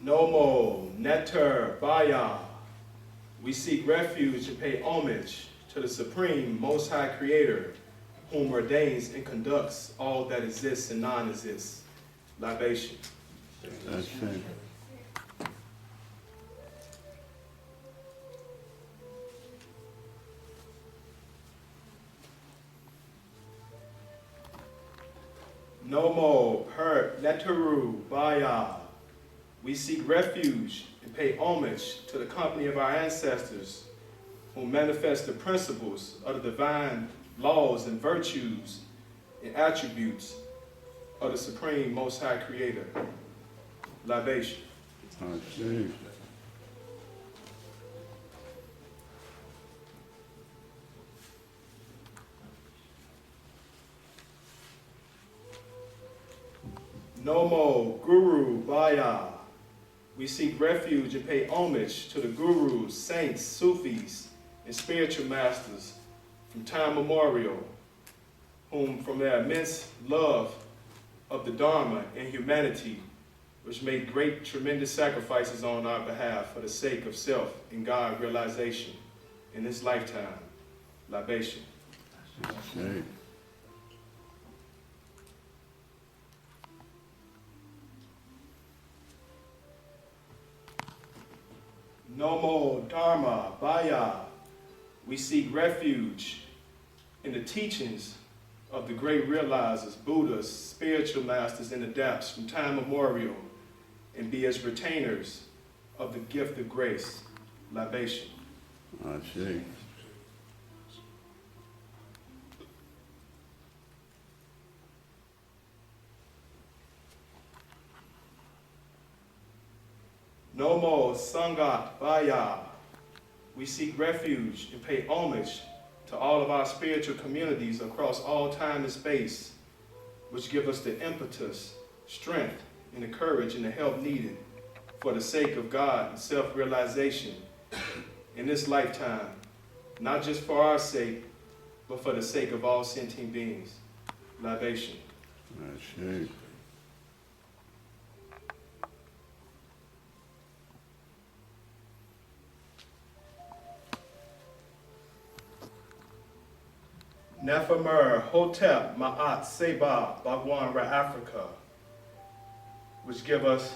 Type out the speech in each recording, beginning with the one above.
Nomo, Neter, Baya. We seek refuge and pay homage to the Supreme, Most High Creator, whom ordains and conducts all that exists and non-exists. Libation. That's it. Nomo, Per, Neteru, Baya. We seek refuge and pay homage to the company of our ancestors who manifest the principles of the divine laws and virtues and attributes of the Supreme Most High Creator. Libation. That's it. Nomo, Guru, Baya. We seek refuge and pay homage to the gurus, saints, Sufis, and spiritual masters from time memorial, whom from their immense love of the Dharma and humanity, which made great, tremendous sacrifices on our behalf for the sake of self and God realization in this lifetime. Libation. That's it. Nomo, Dharma, Baya. We seek refuge in the teachings of the great realizers, Buddhas, spiritual masters, and adepts from time memorial, and be as retainers of the gift of grace. Libation. That's it. Nomo, Sangat, Baya. We seek refuge and pay homage to all of our spiritual communities across all time and space, which give us the impetus, strength, and the courage and the help needed for the sake of God and self-realization in this lifetime, not just for our sake, but for the sake of all sentient beings. Libation. That's it. Nefermer, Hotep, Ma'at, Seba, Bhagwan, Afrika, which give us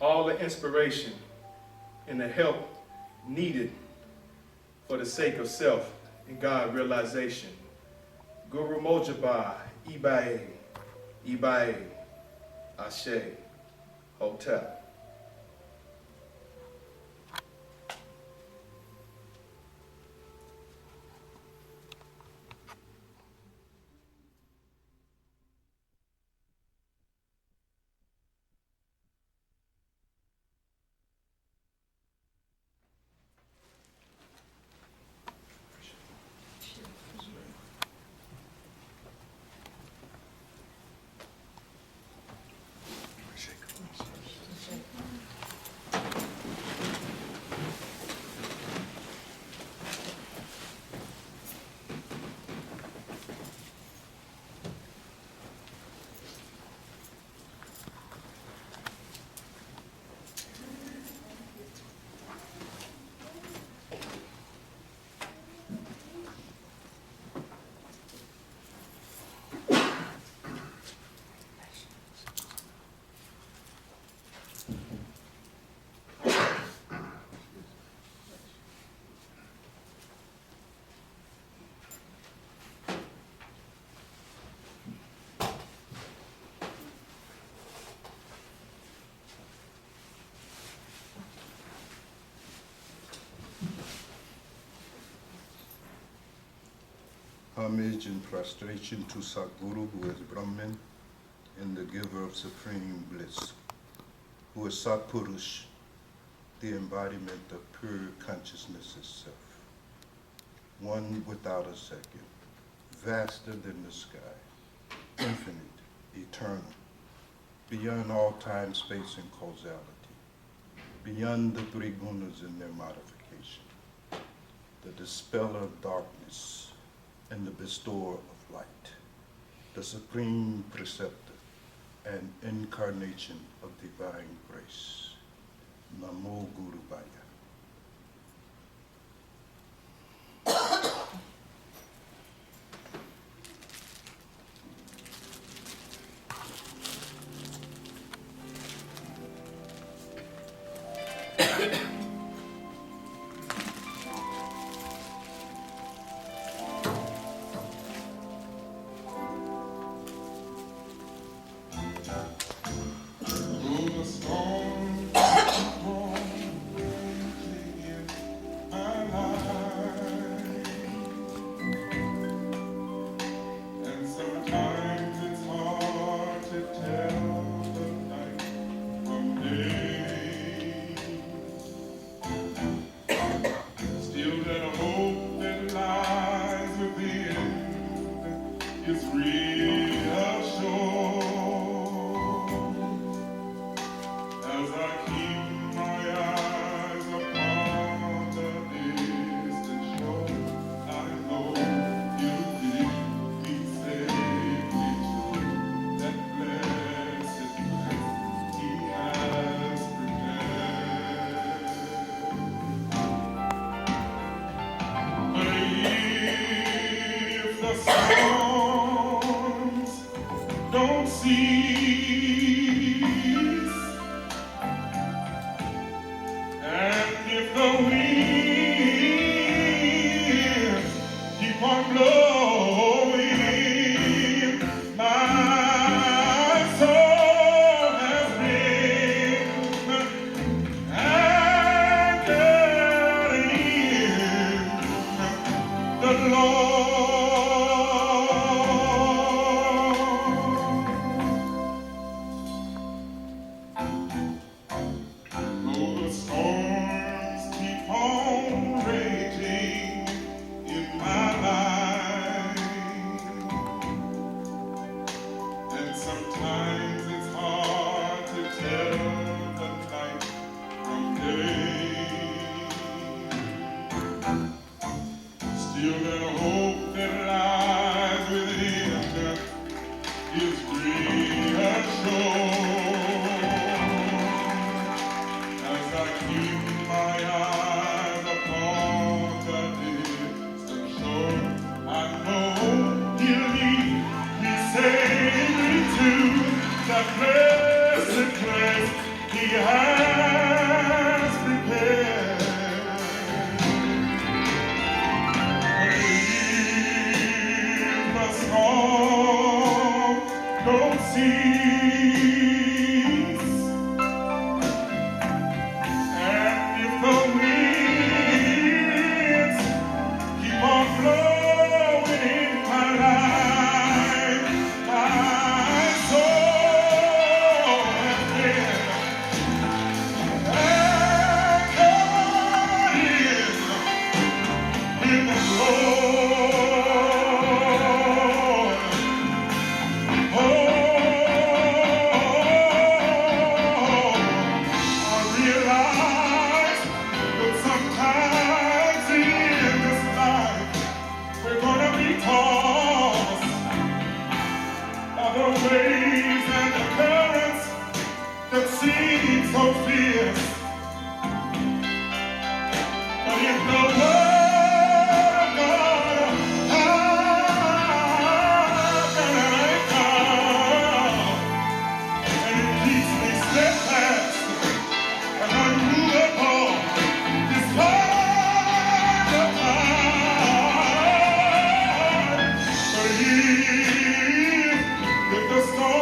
all the inspiration and the help needed for the sake of self and God realization. Guru Mojaba, Ibae, Ibae, Ashe, Hotep. Homage and prostration to Sadguru, who is Brahman and the giver of supreme bliss, who is Satpurush, the embodiment of pure consciousness itself, one without a second, vaster than the sky, infinite, eternal, beyond all time, space, and causality, beyond the three gunas and their modification, the dispeller of darkness and the bestower of light, the supreme preceptor and incarnation of divine grace. Namo Guru Baya. Don't cease, and if the winds keep on blowing, my soul has been anchored in the Lord. Still that hope that lies within is reassured as I keep my eyes upon the distant shore. I know He'll lead me safely to that blessed place He has prepared. Don't cease, and if the winds keep on blowing in my life, my soul has been anchored in the Lord. Waves and the currents that seem so fierce, but if the word of God I can anchor, and it keeps me steadfast and unmovable despite the tide. But if the storm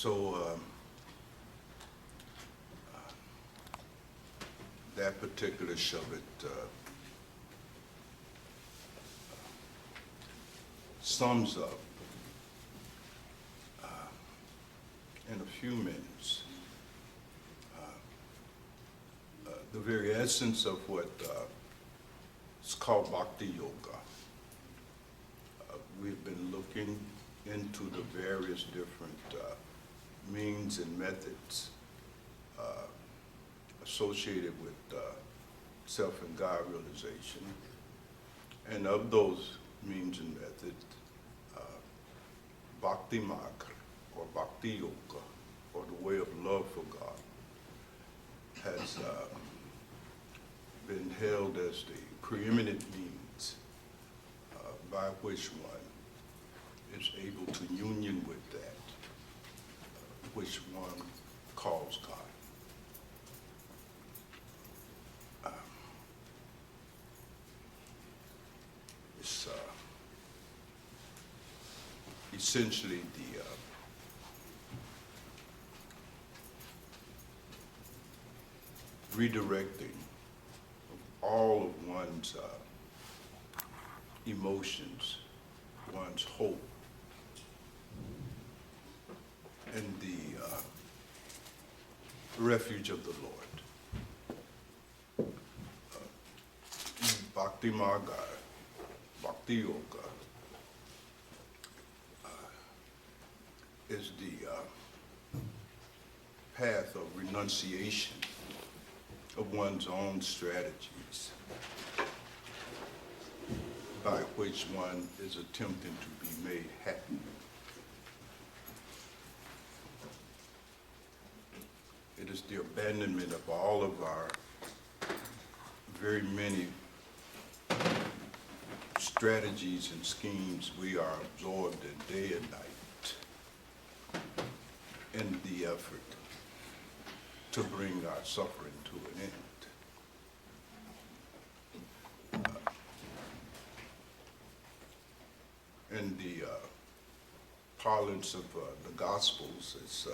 So that particular Shabbat sums up in a few minutes the very essence of what is called Bhakti Yoga. We've been looking into the various different means and methods associated with self and God realization. And of those means and methods, Bhakti Marg, or Bhakti Yoga, or the way of love for God, has been held as the preeminent means by which one is able to union with that which one calls God. It's essentially the redirecting of all of one's emotions, one's hope, and the refuge of the Lord. Bhakti Marga, Bhakti Yoga, is the path of renunciation of one's own strategies by which one is attempting to be made happy. It is the abandonment of all of our very many strategies and schemes we are absorbed in day and night in the effort to bring our suffering to an end. In the parlance of the Gospels, it's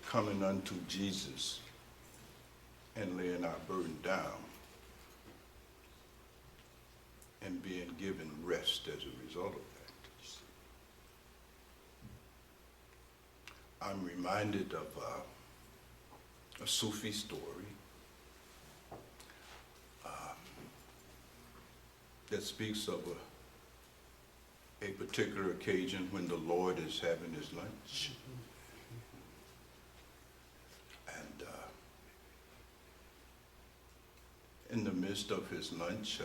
coming unto Jesus and laying our burden down and being given rest as a result of that. I'm reminded of a Sufi story that speaks of a particular occasion when the Lord is having his lunch. And in the midst of his lunch,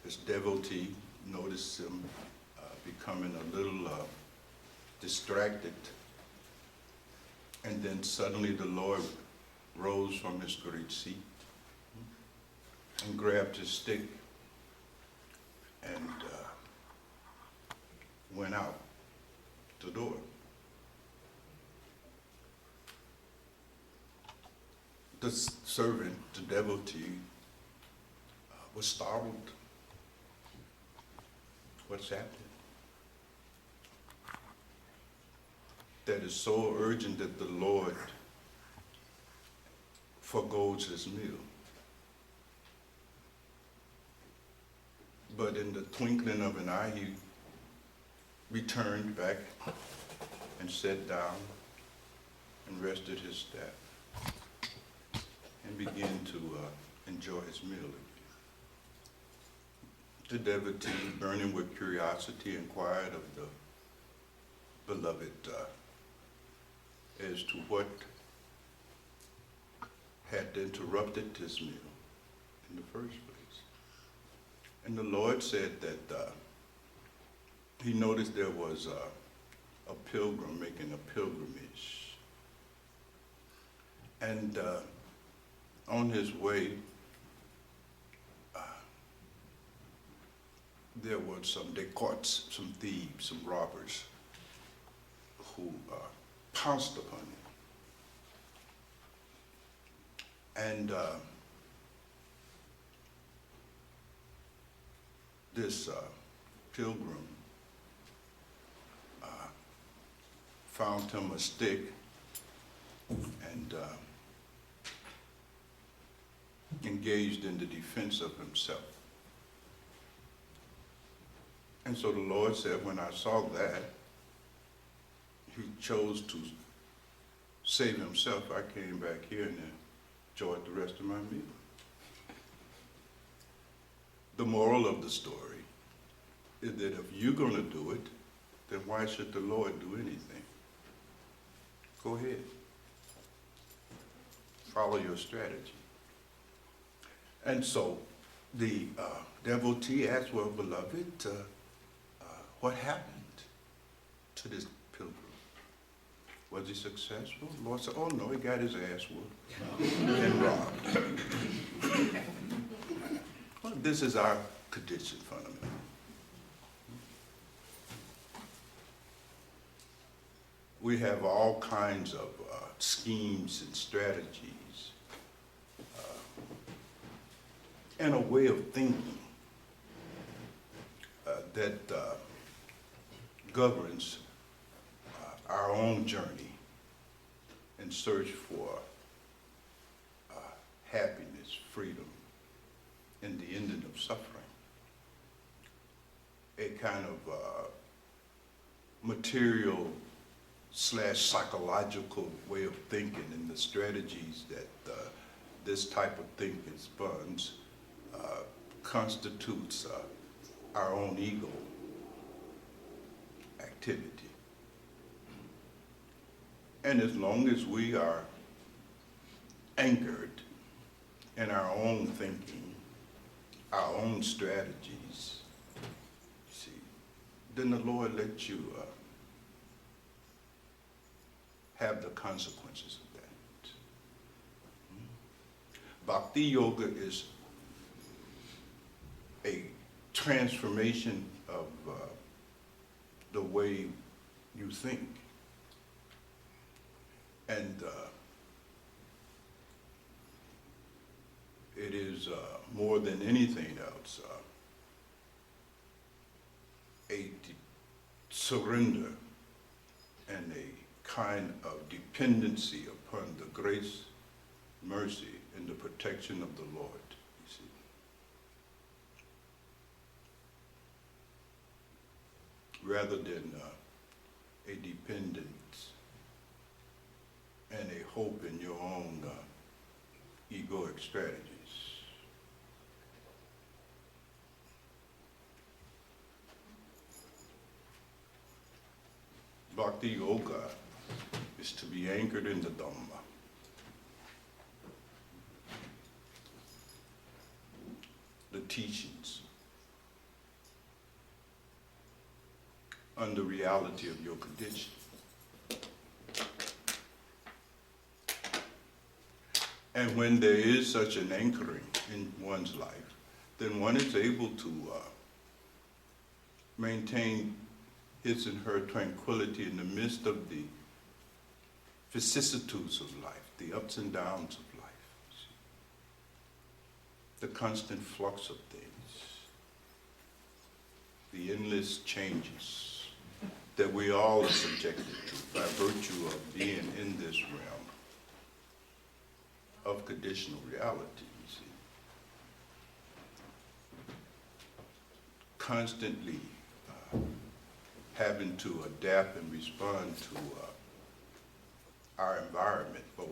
his devotee noticed him becoming a little distracted. And then suddenly the Lord rose from his great seat and grabbed his stick and went out the door. The servant, the devotee, was startled. What's happening? That is so urgent that the Lord forgoes his meal. But in the twinkling of an eye, he returned back and sat down and rested his staff and began to enjoy his meal again. The devotee, burning with curiosity, inquired of the beloved as to what had interrupted his meal in the first place. And the Lord said that he noticed there was a pilgrim making a pilgrimage. And on his way, there was they caught some thieves, some robbers, who pounced upon him. And this pilgrim found him a stick and engaged in the defense of himself. And so the Lord said, when I saw that, he chose to save himself. I came back here and enjoyed the rest of my meal. The moral of the story is that if you're going to do it, then why should the Lord do anything? Go ahead. Follow your strategy. And so the devotee asked, well, beloved, what happened to this pilgrim? Was he successful? The Lord said, oh no, he got his ass whooped and robbed. Well, this is our condition fundamentally. We have all kinds of schemes and strategies and a way of thinking that governs our own journey in search for happiness, freedom, and the ending of suffering. A kind of material / psychological way of thinking, and the strategies that this type of thinking spuns constitutes our own ego activity. And as long as we are anchored in our own thinking, our own strategies, see, then the Lord lets you have the consequences of that. Bhakti yoga is a transformation of the way you think. And it is more than anything else a surrender and a kind of dependency upon the grace, mercy, and the protection of the Lord, you see. Rather than a dependence and a hope in your own egoic strategies. Bhakti yoga is to be anchored in the Dhamma. The teachings on the reality of your condition. And when there is such an anchoring in one's life, then one is able to maintain his and her tranquility in the midst of the vicissitudes of life, the ups and downs of life, the constant flux of things, the endless changes that we all are subjected to by virtue of being in this realm of conditional reality, you see. Constantly having to adapt and respond to our environment, both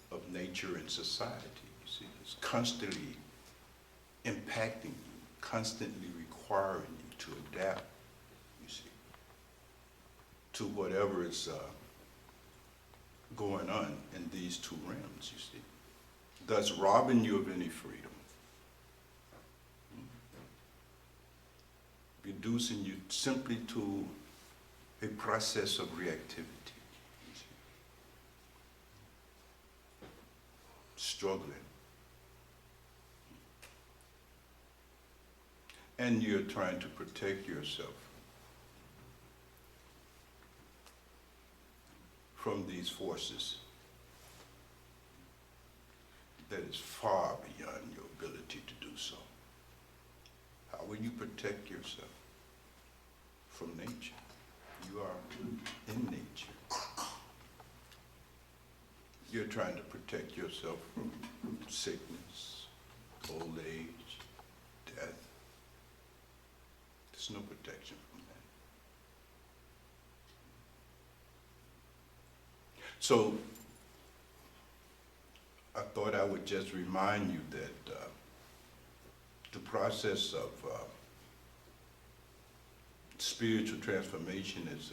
of nature and society, you see. It's constantly impacting you, constantly requiring you to adapt, you see, to whatever is going on in these two realms, you see, thus robbing you of any freedom, reducing you simply to a process of reactivity, you see, struggling. And you're trying to protect yourself from these forces that is far beyond your ability to do so. How will you protect yourself from nature? You are in nature. You're trying to protect yourself from sickness, old age, death. There's no protection from that. So I thought I would just remind you that the process of spiritual transformation is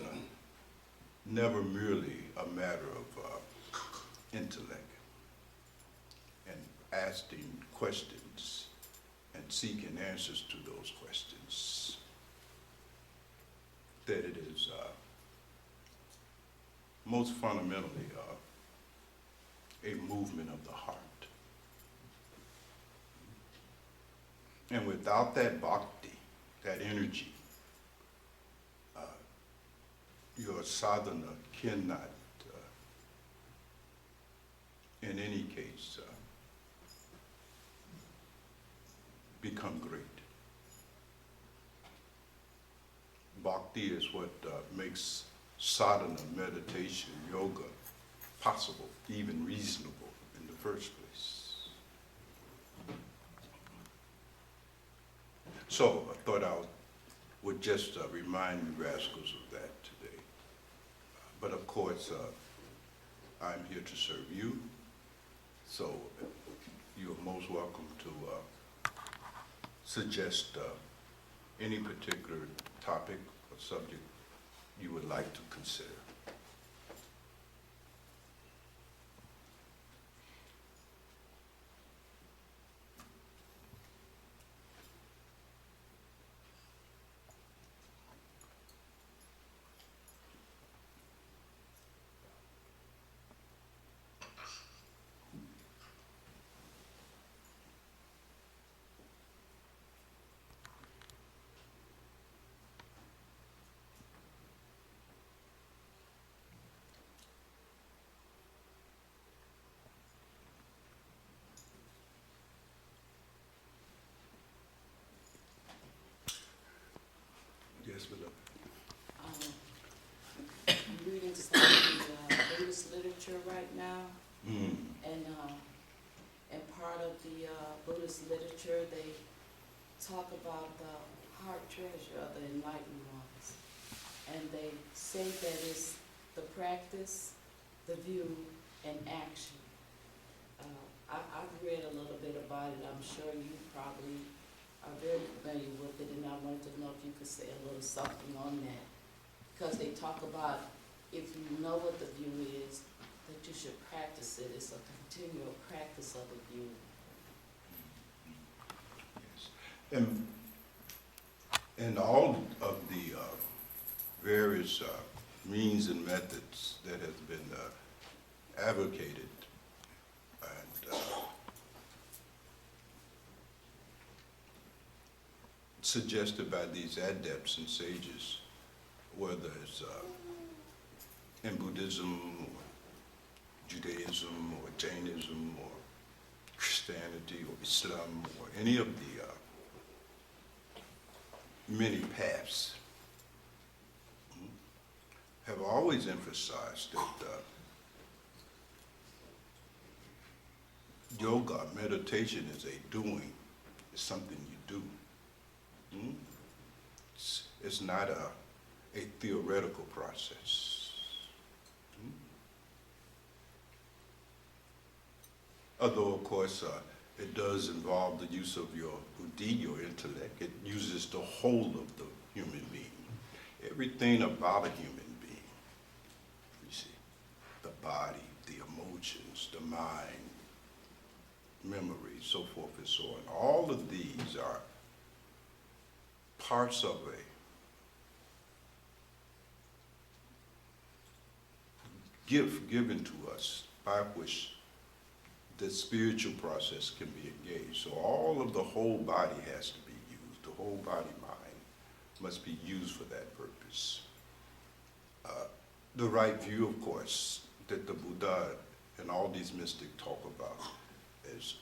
never merely a matter of intellect and asking questions and seeking answers to those questions. That it is most fundamentally a movement of the heart. And without that bhakti, that energy, your sadhana cannot, in any case, become great. Bhakti is what makes sadhana, meditation, yoga possible, even reasonable in the first place. So I thought I would just remind you rascals of that today. But of course, I'm here to serve you, so you're most welcome to suggest any particular topic or subject you would like to consider. Yes, beloved. I'm reading some of the Buddhist literature right now, and part of the Buddhist literature, they talk about the heart treasure of the enlightened ones, and they say that it's the practice, the view, and action. I've read a little bit about it. I'm sure you probably are very familiar with it, and I wanted to know if you could say a little something on that. Because they talk about, if you know what the view is, that you should practice it. It's a continual practice of the view. Yes. And all of the various means and methods that have been advocated and suggested by these adepts and sages, whether it's in Buddhism or Judaism or Jainism or Christianity or Islam or any of the many paths, have always emphasized that yoga, meditation is a doing, it's something you do. It's not a theoretical process. Although, of course, it does involve the use of your buddhi, your intellect. It uses the whole of the human being. Everything about a human being, you see, the body, the emotions, the mind, memory, so forth and so on. All of these are parts of a gift given to us by which the spiritual process can be engaged. So all of the whole body has to be used. The whole body mind must be used for that purpose. The right view, of course, that the Buddha and all these mystics talk about is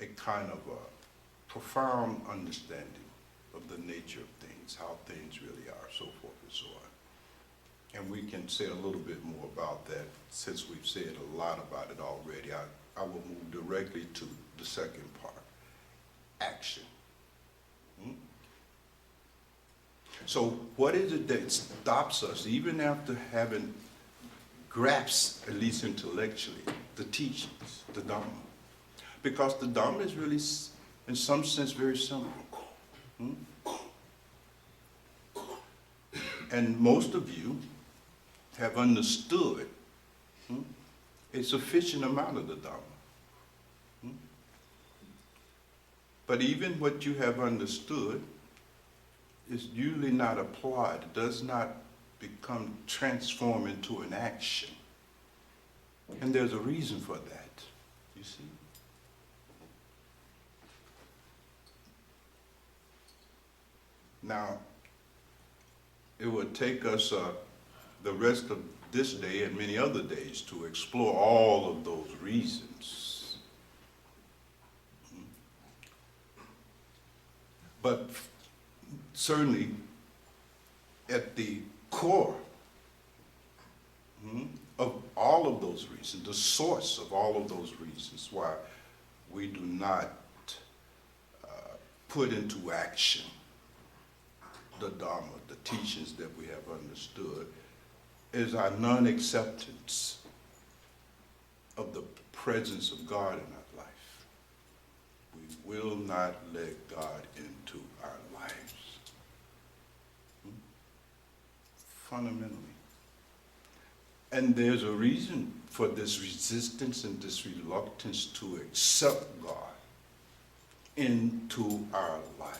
a kind of a profound understanding of the nature of things, how things really are, so forth and so on. And we can say a little bit more about that since we've said a lot about it already. I will move directly to the second part, action. So what is it that stops us, even after having grasped, at least intellectually, the teachings, the Dharma? Because the Dharma is really, in some sense, very simple. And most of you have understood a sufficient amount of the Dharma. But even what you have understood is usually not applied. It does not become transformed into an action. And there's a reason for that, you see. Now, it would take us the rest of this day and many other days to explore all of those reasons. But certainly, at the core of all of those reasons, the source of all of those reasons why we do not put into action the Dharma, the teachings that we have understood, is our non-acceptance of the presence of God in our life. We will not let God into our lives. Fundamentally. And there's a reason for this resistance and this reluctance to accept God into our life.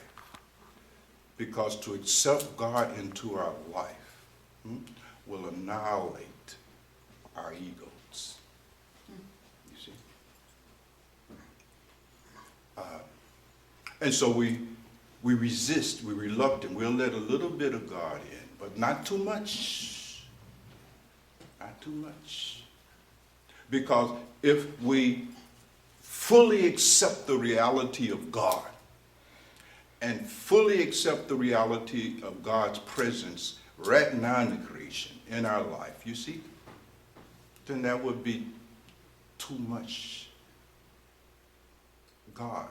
Because to accept God into our life will annihilate our egos. You see? And so we resist, we're reluctant. We'll let a little bit of God in, but not too much. Not too much. Because if we fully accept the reality of God, and fully accept the reality of God's presence right now in the creation, in our life, you see, then that would be too much God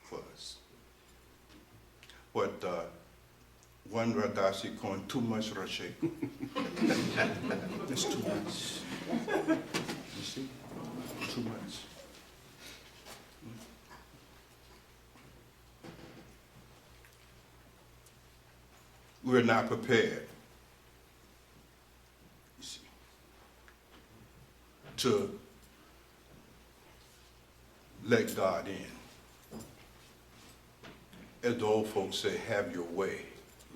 for us. What one Radasi called too much Rashi. It's too much. You see? Too much. We're not prepared, you see, to let God in. As the old folks say, have your way,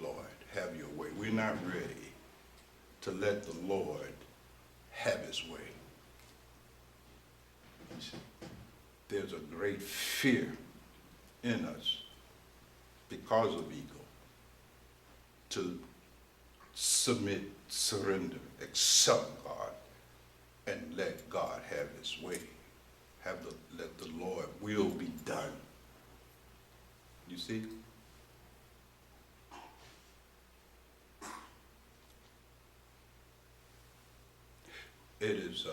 Lord, have your way. We're not ready to let the Lord have his way. You see, there's a great fear in us because of ego to submit, surrender, accept God, and let God have his way. Let the Lord will be done. You see? It is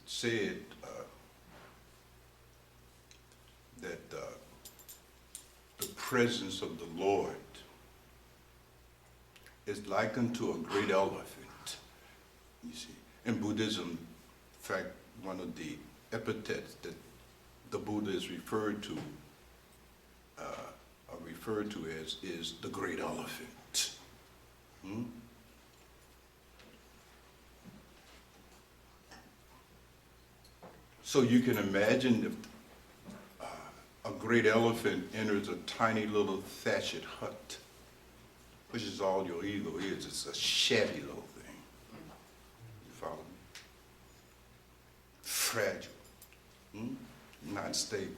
said that the presence of the Lord is likened to a great elephant, you see. In Buddhism, in fact, one of the epithets that the Buddha is referred to as is the great elephant. So you can imagine if a great elephant enters a tiny little thatched hut, which is all your ego is. It's a shabby little thing. You follow me? Fragile, not stable.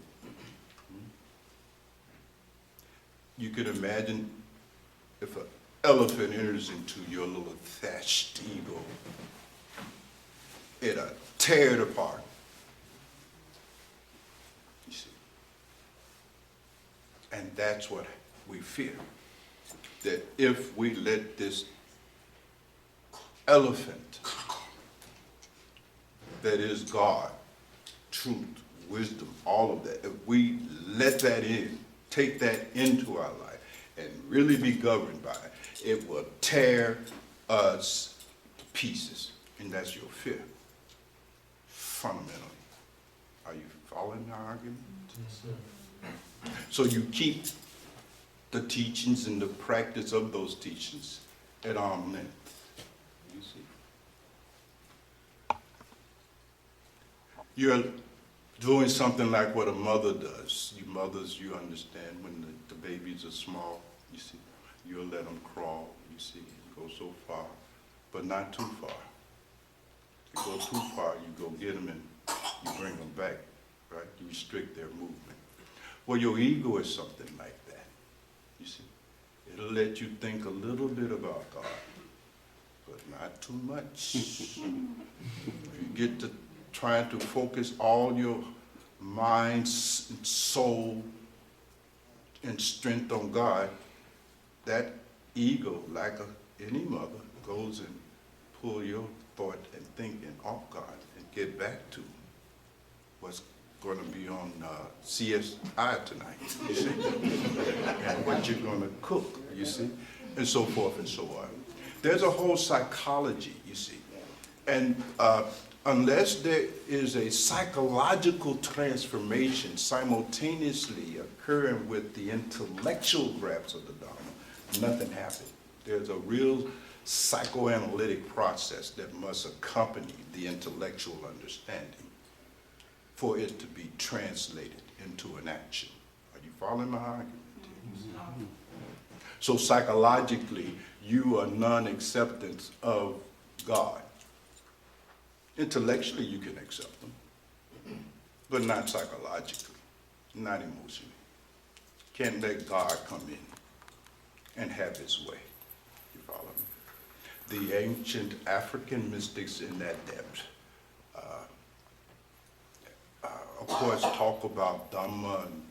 You can imagine if an elephant enters into your little thatched ego, it'll tear it apart. You see? And that's what we fear. That if we let this elephant that is God, truth, wisdom, all of that, if we let that in, take that into our life and really be governed by it, it will tear us to pieces. And that's your fear, fundamentally. Are you following my argument? So you keep the teachings and the practice of those teachings at arm's length. You see? You're doing something like what a mother does. You mothers, you understand when the babies are small, you see, you'll let them crawl, you see, go so far, but not too far. If you go too far, you go get them and you bring them back, right? You restrict their movement. Well, your ego is something like that, you see. It'll let you think a little bit about God, but not too much. If you get to trying to focus all your mind, soul, and strength on God, that ego, like any mother, goes and pull your thought and thinking off God and get back to what's going to be on CSI tonight, you see, and what you're going to cook, you see, and so forth and so on. There's a whole psychology, you see, and unless there is a psychological transformation simultaneously occurring with the intellectual grasp of the Dharma, nothing happens. There's a real psychoanalytic process that must accompany the intellectual understanding for it to be translated into an action. Are you following my argument? So psychologically, you are non-acceptance of God. Intellectually, you can accept them, but not psychologically, not emotionally. Can't let God come in and have his way. You follow me? The ancient African mystics in that depth, of course, talk about Dhamma and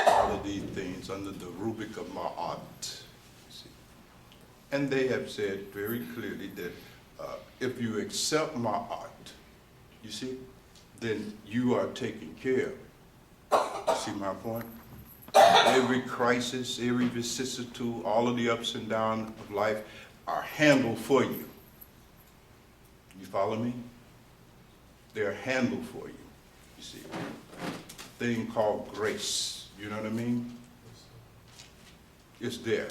all of these things under the rubric of Ma'at. And they have said very clearly that if you accept Ma'at, you see, then you are taken care of. You see my point? Every crisis, every vicissitude, all of the ups and downs of life are handled for you. You follow me? They're handled for you, you see. Thing called grace, you know what I mean? It's there.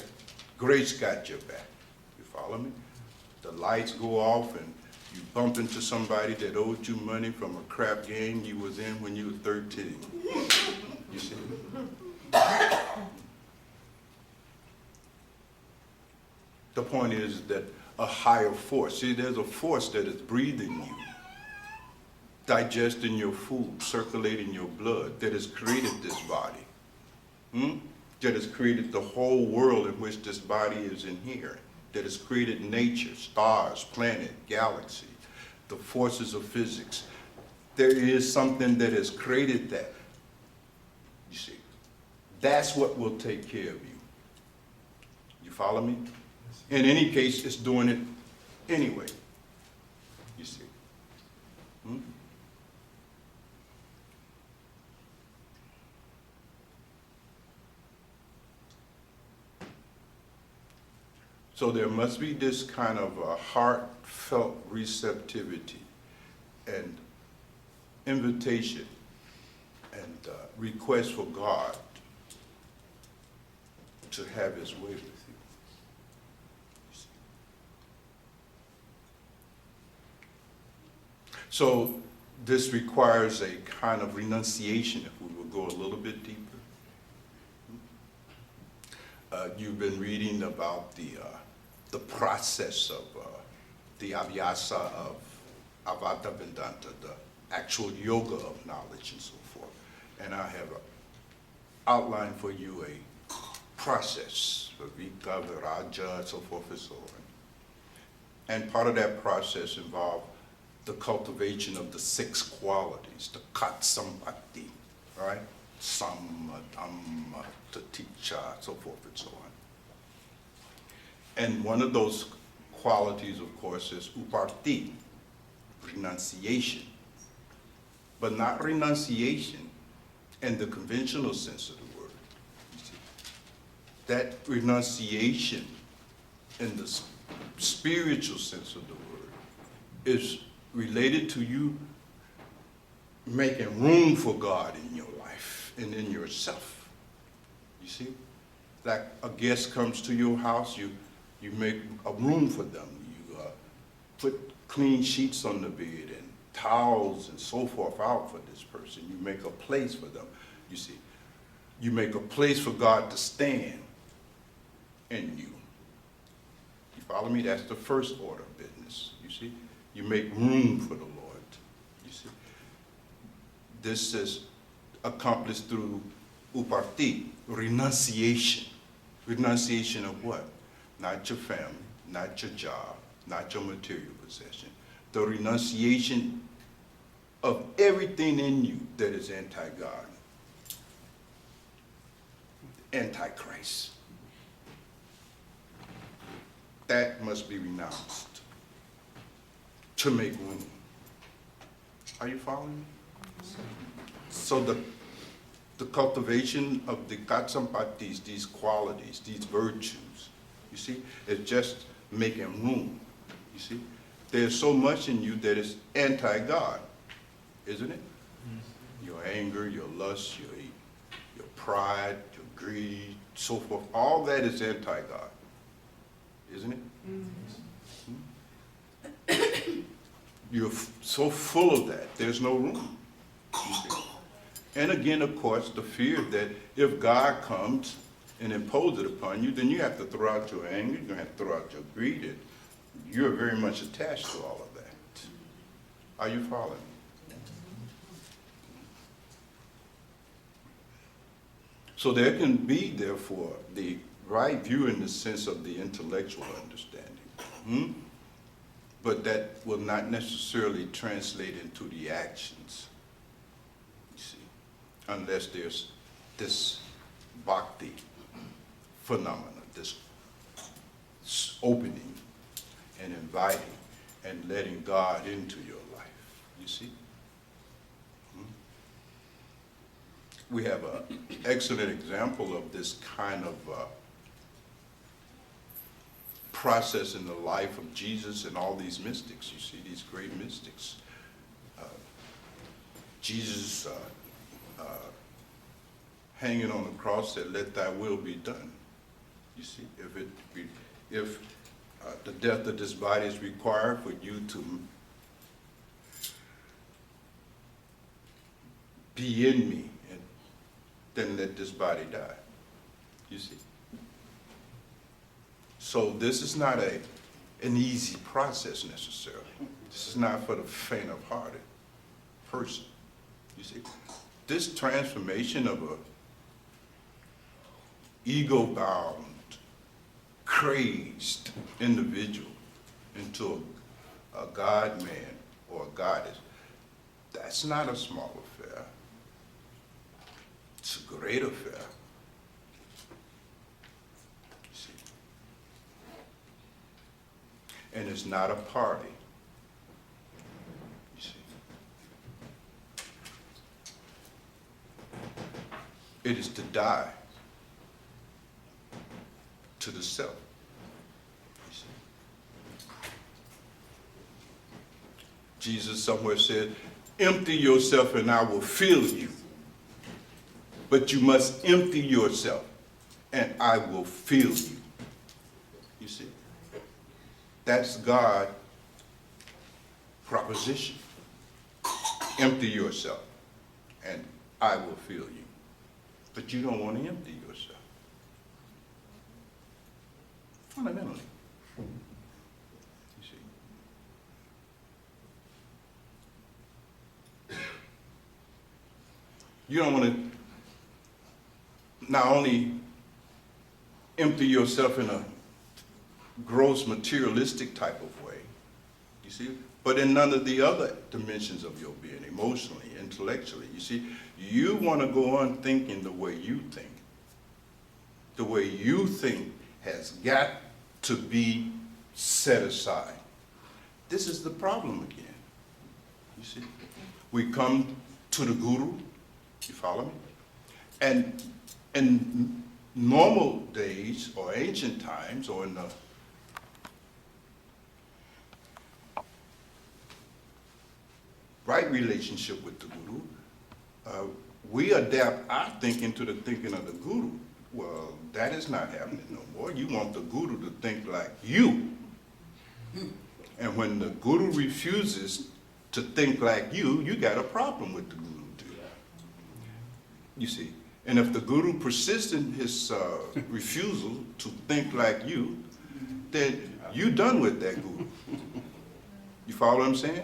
Grace got your back. You follow me? The lights go off and you bump into somebody that owed you money from a crap game you was in when you were 13. You see? The point is that a higher force, see, there's a force that is breathing you, digesting your food, circulating your blood, that has created this body, that has created the whole world in which this body is inherent, that has created nature, stars, planet, galaxy, the forces of physics. There is something that has created that, you see. That's what will take care of you. You follow me? In any case, it's doing it anyway, you see. So there must be this kind of a heartfelt receptivity and invitation and request for God to have his way with you. So this requires a kind of renunciation, if we will go a little bit deeper. You've been reading about the process of the abhyasa of Avada Vedanta, the actual yoga of knowledge and so forth. And I have outlined for you a process, Viveka, Viraja, and so forth and so on. And part of that process involved the cultivation of the 6 qualities, the Katsampati, right? Sama, Dhamma, Taticca, so forth and so on. And one of those qualities, of course, is uparti, renunciation. But not renunciation in the conventional sense of the word. You see. That renunciation in the spiritual sense of the word is related to you making room for God in your life and in yourself. You see? Like a guest comes to your house, you make a room for them. You put clean sheets on the bed and towels and so forth out for this person. You make a place for them, you see. You make a place for God to stand in you. You follow me? That's the first order of business, you see. You make room for the Lord, you see. This is accomplished through uparti, renunciation. Renunciation of what? Not your family, not your job, not your material possession. The renunciation of everything in you that is anti-God, anti-Christ. That must be renounced to make room. Are you following me? So the cultivation of the katsampatis, these qualities, these virtues, you see, is just making room, you see. There's so much in you that is anti-God, isn't it? Your anger, your lust, your pride, your greed, so forth, all that is anti-God, isn't it? You're so full of that, there's no room. You see? And again, of course, the fear that if God comes and imposes it upon you, then you have to throw out your anger, you're going to have to throw out your greed, and you're very much attached to all of that. Are you following me? So there can be, therefore, the right view in the sense of the intellectual understanding. But that will not necessarily translate into the actions, you see, unless there's this bhakti phenomena, this opening and inviting and letting God into your life, you see. We have an excellent example of this kind of process in the life of Jesus and all these mystics, you see, these great mystics. Jesus hanging on the cross said, "Let thy will be done." You see, if the death of this body is required for you to be in me, and then let this body die. You see. So this is not an easy process necessarily. This is not for the faint-of-hearted person. You see, this transformation of a ego-bound, crazed individual into a God-man or a goddess, that's not a small affair. It's a great affair. You see. And it's not a party. You see. It is to die to the self. You see. Jesus somewhere said, "Empty yourself and I will fill you. But you must empty yourself and I will fill you." You see? That's God's proposition. Empty yourself and I will fill you. But you don't want to empty yourself. Fundamentally. You see? You don't want to not only empty yourself in a gross materialistic type of way, you see, but in none of the other dimensions of your being, emotionally, intellectually. You see, You want to go on thinking the way you think. The way you think has got to be set aside. This is the problem again. You see? We come to the guru, you follow me? And in normal days or ancient times or in the right relationship with the guru, we adapt our thinking to the thinking of the guru. Well, that is not happening no more. You want the guru to think like you. And when the guru refuses to think like you got a problem with the guru too. You see, and if the guru persists in his refusal to think like you, then you done with that guru. You follow what I'm saying?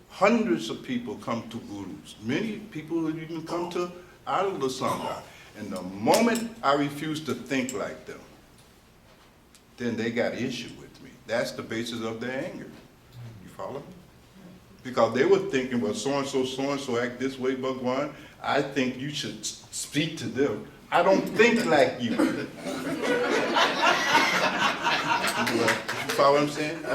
Hundreds of people come to gurus. Many people even come to out of the Sangha. And the moment I refuse to think like them, then they got issue with me. That's the basis of their anger. You follow me? Because they were thinking, well, so-and-so act this way, Bhagwan. I think you should speak to them. I don't think like you. You follow what I'm saying?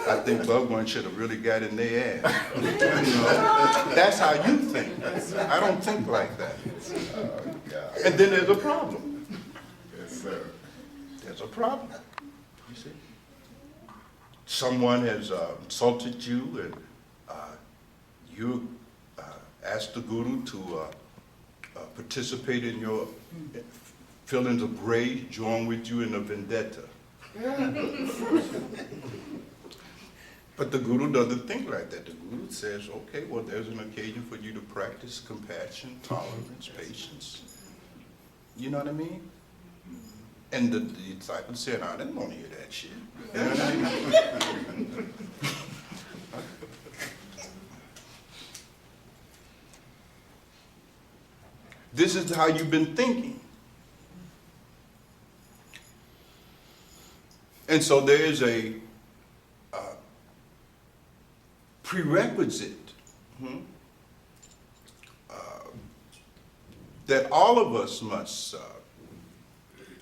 I think Bhagwan should have really got in their ass. You know? That's how you think. I don't think like that. And then there's a problem. Yes, sir. There's a problem. You see? Someone has insulted you and you asked the guru to participate in your feelings of rage, join with you in a vendetta. But the guru doesn't think like that. The guru says, okay, well, there's an occasion for you to practice compassion, tolerance, patience. You know what I mean? And the disciple said, I didn't want to hear that shit. You know what I mean? This is how you've been thinking. And so there is a prerequisite that all of us must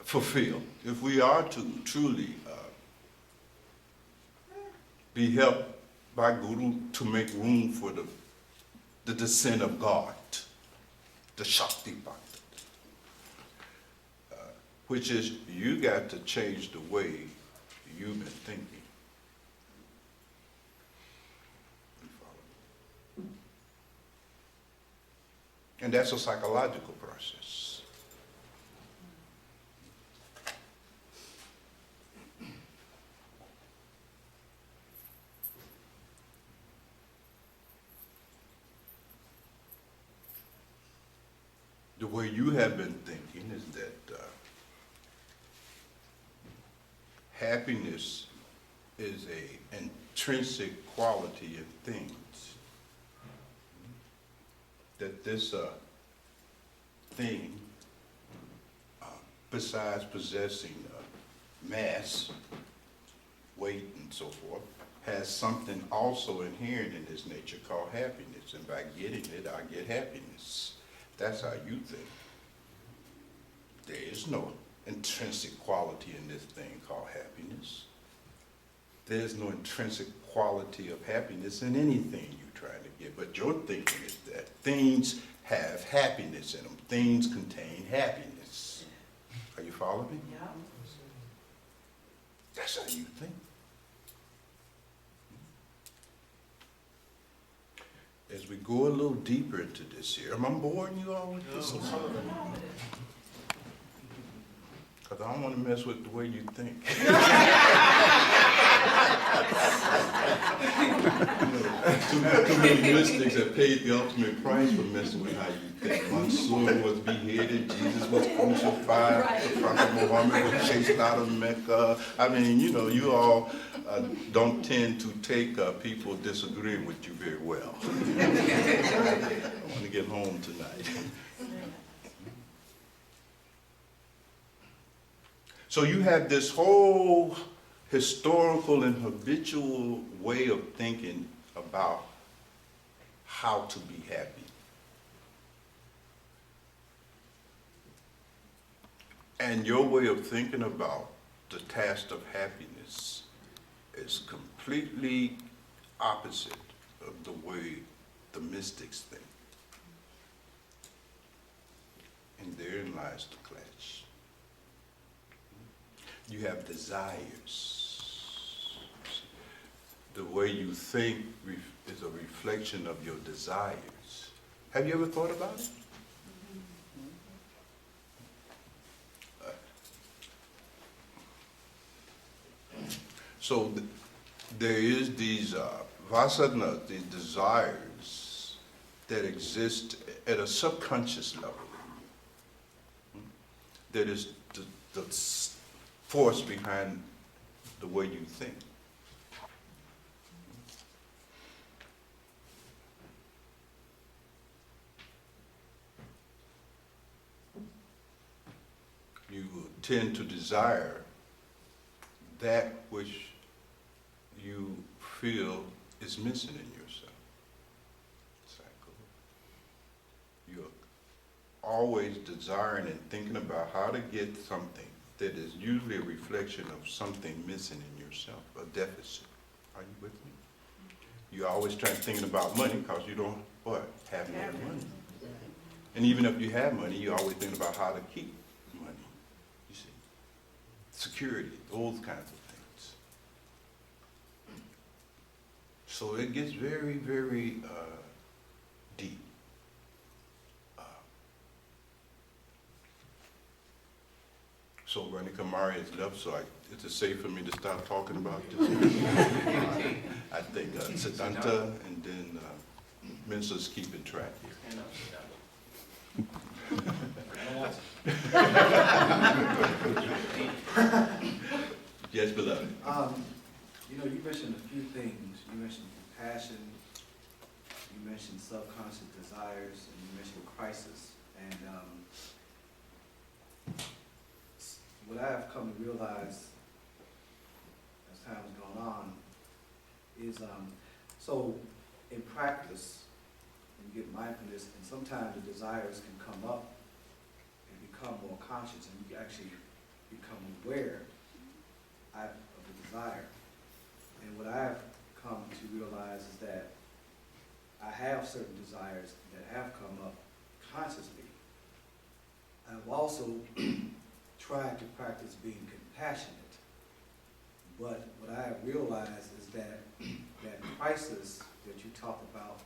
fulfill if we are to truly be helped by Guru to make room for the descent of God, the Shakti Bhakti, which is you got to change the way you've been thinking. You follow? And that's a psychological process. The way you have been thinking is that happiness is an intrinsic quality in things. That this thing, besides possessing mass, weight, and so forth, has something also inherent in its nature called happiness. And by getting it, I get happiness. That's how you think. There is no intrinsic quality in this thing called happiness. There's no intrinsic quality of happiness in anything you're trying to get. But your thinking is that things have happiness in them. Things contain happiness. Are you following me? Yeah. That's how you think. As we go a little deeper into this here, am I boring you all with this? Because I don't want to mess with the way you think. Too many mystics have paid the ultimate price for messing with how you think. Mansoor was beheaded, Jesus was crucified, the Prophet Muhammad was chased out of Mecca. I mean, you know, you all don't tend to take people disagreeing with you very well. I want to get home tonight. So you have this whole historical and habitual way of thinking about how to be happy. And your way of thinking about the task of happiness is completely opposite of the way the mystics think. And therein lies the clash. You have desires. The way you think is a reflection of your desires. Have you ever thought about it? So there is these vasana, these desires that exist at a subconscious level. That is the force behind the way you think. You tend to desire that which you feel is missing in yourself. Cycle. You're always desiring and thinking about how to get something that is usually a reflection of something missing in yourself, a deficit. Are you with me? You're always thinking about money because you don't, have no money. And even if you have money, you're always thinking about how to keep money, you see. Security, those kinds of things. So it gets very, very deep. So Rani Kamari has left, so is it safe for me to start talking about this? I think Siddhanta and then Minsa's keeping track here. Yes, beloved. You know, you mentioned a few things. You mentioned compassion, you mentioned subconscious desires, and you mentioned crisis. And what I have come to realize as time has gone on is, so in practice, when you get mindfulness, and sometimes the desires can come up and become more conscious, and you actually become aware of the desire. And what I've come to realize is that I have certain desires that have come up consciously. I've also tried to practice being compassionate. But what I have realized is that that crisis that you talk about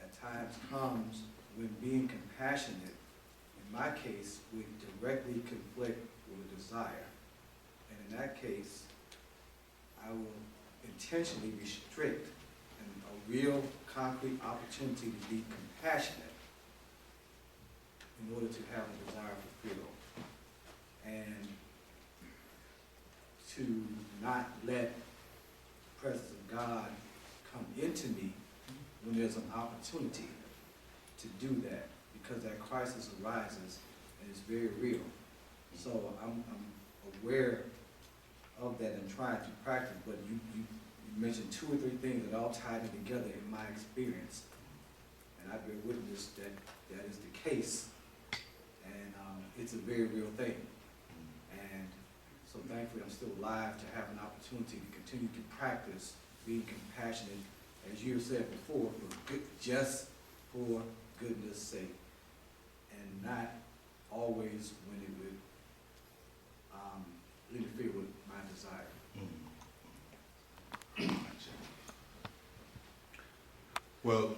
at times comes when being compassionate, in my case, would directly conflict with a desire. And in that case, I will intentionally restrict a real concrete opportunity to be compassionate in order to have a desire fulfilled. And to not let the presence of God come into me when there's an opportunity to do that, because that crisis arises and it's very real. So I'm aware of that and trying to practice, but you mentioned 2 or 3 things that all tied in together in my experience. And I've been witness that that is the case. And it's a very real thing. And so thankfully I'm still alive to have an opportunity to continue to practice being compassionate, as you have said before, just for goodness sake, and not always when it would interfere with my desire. Well,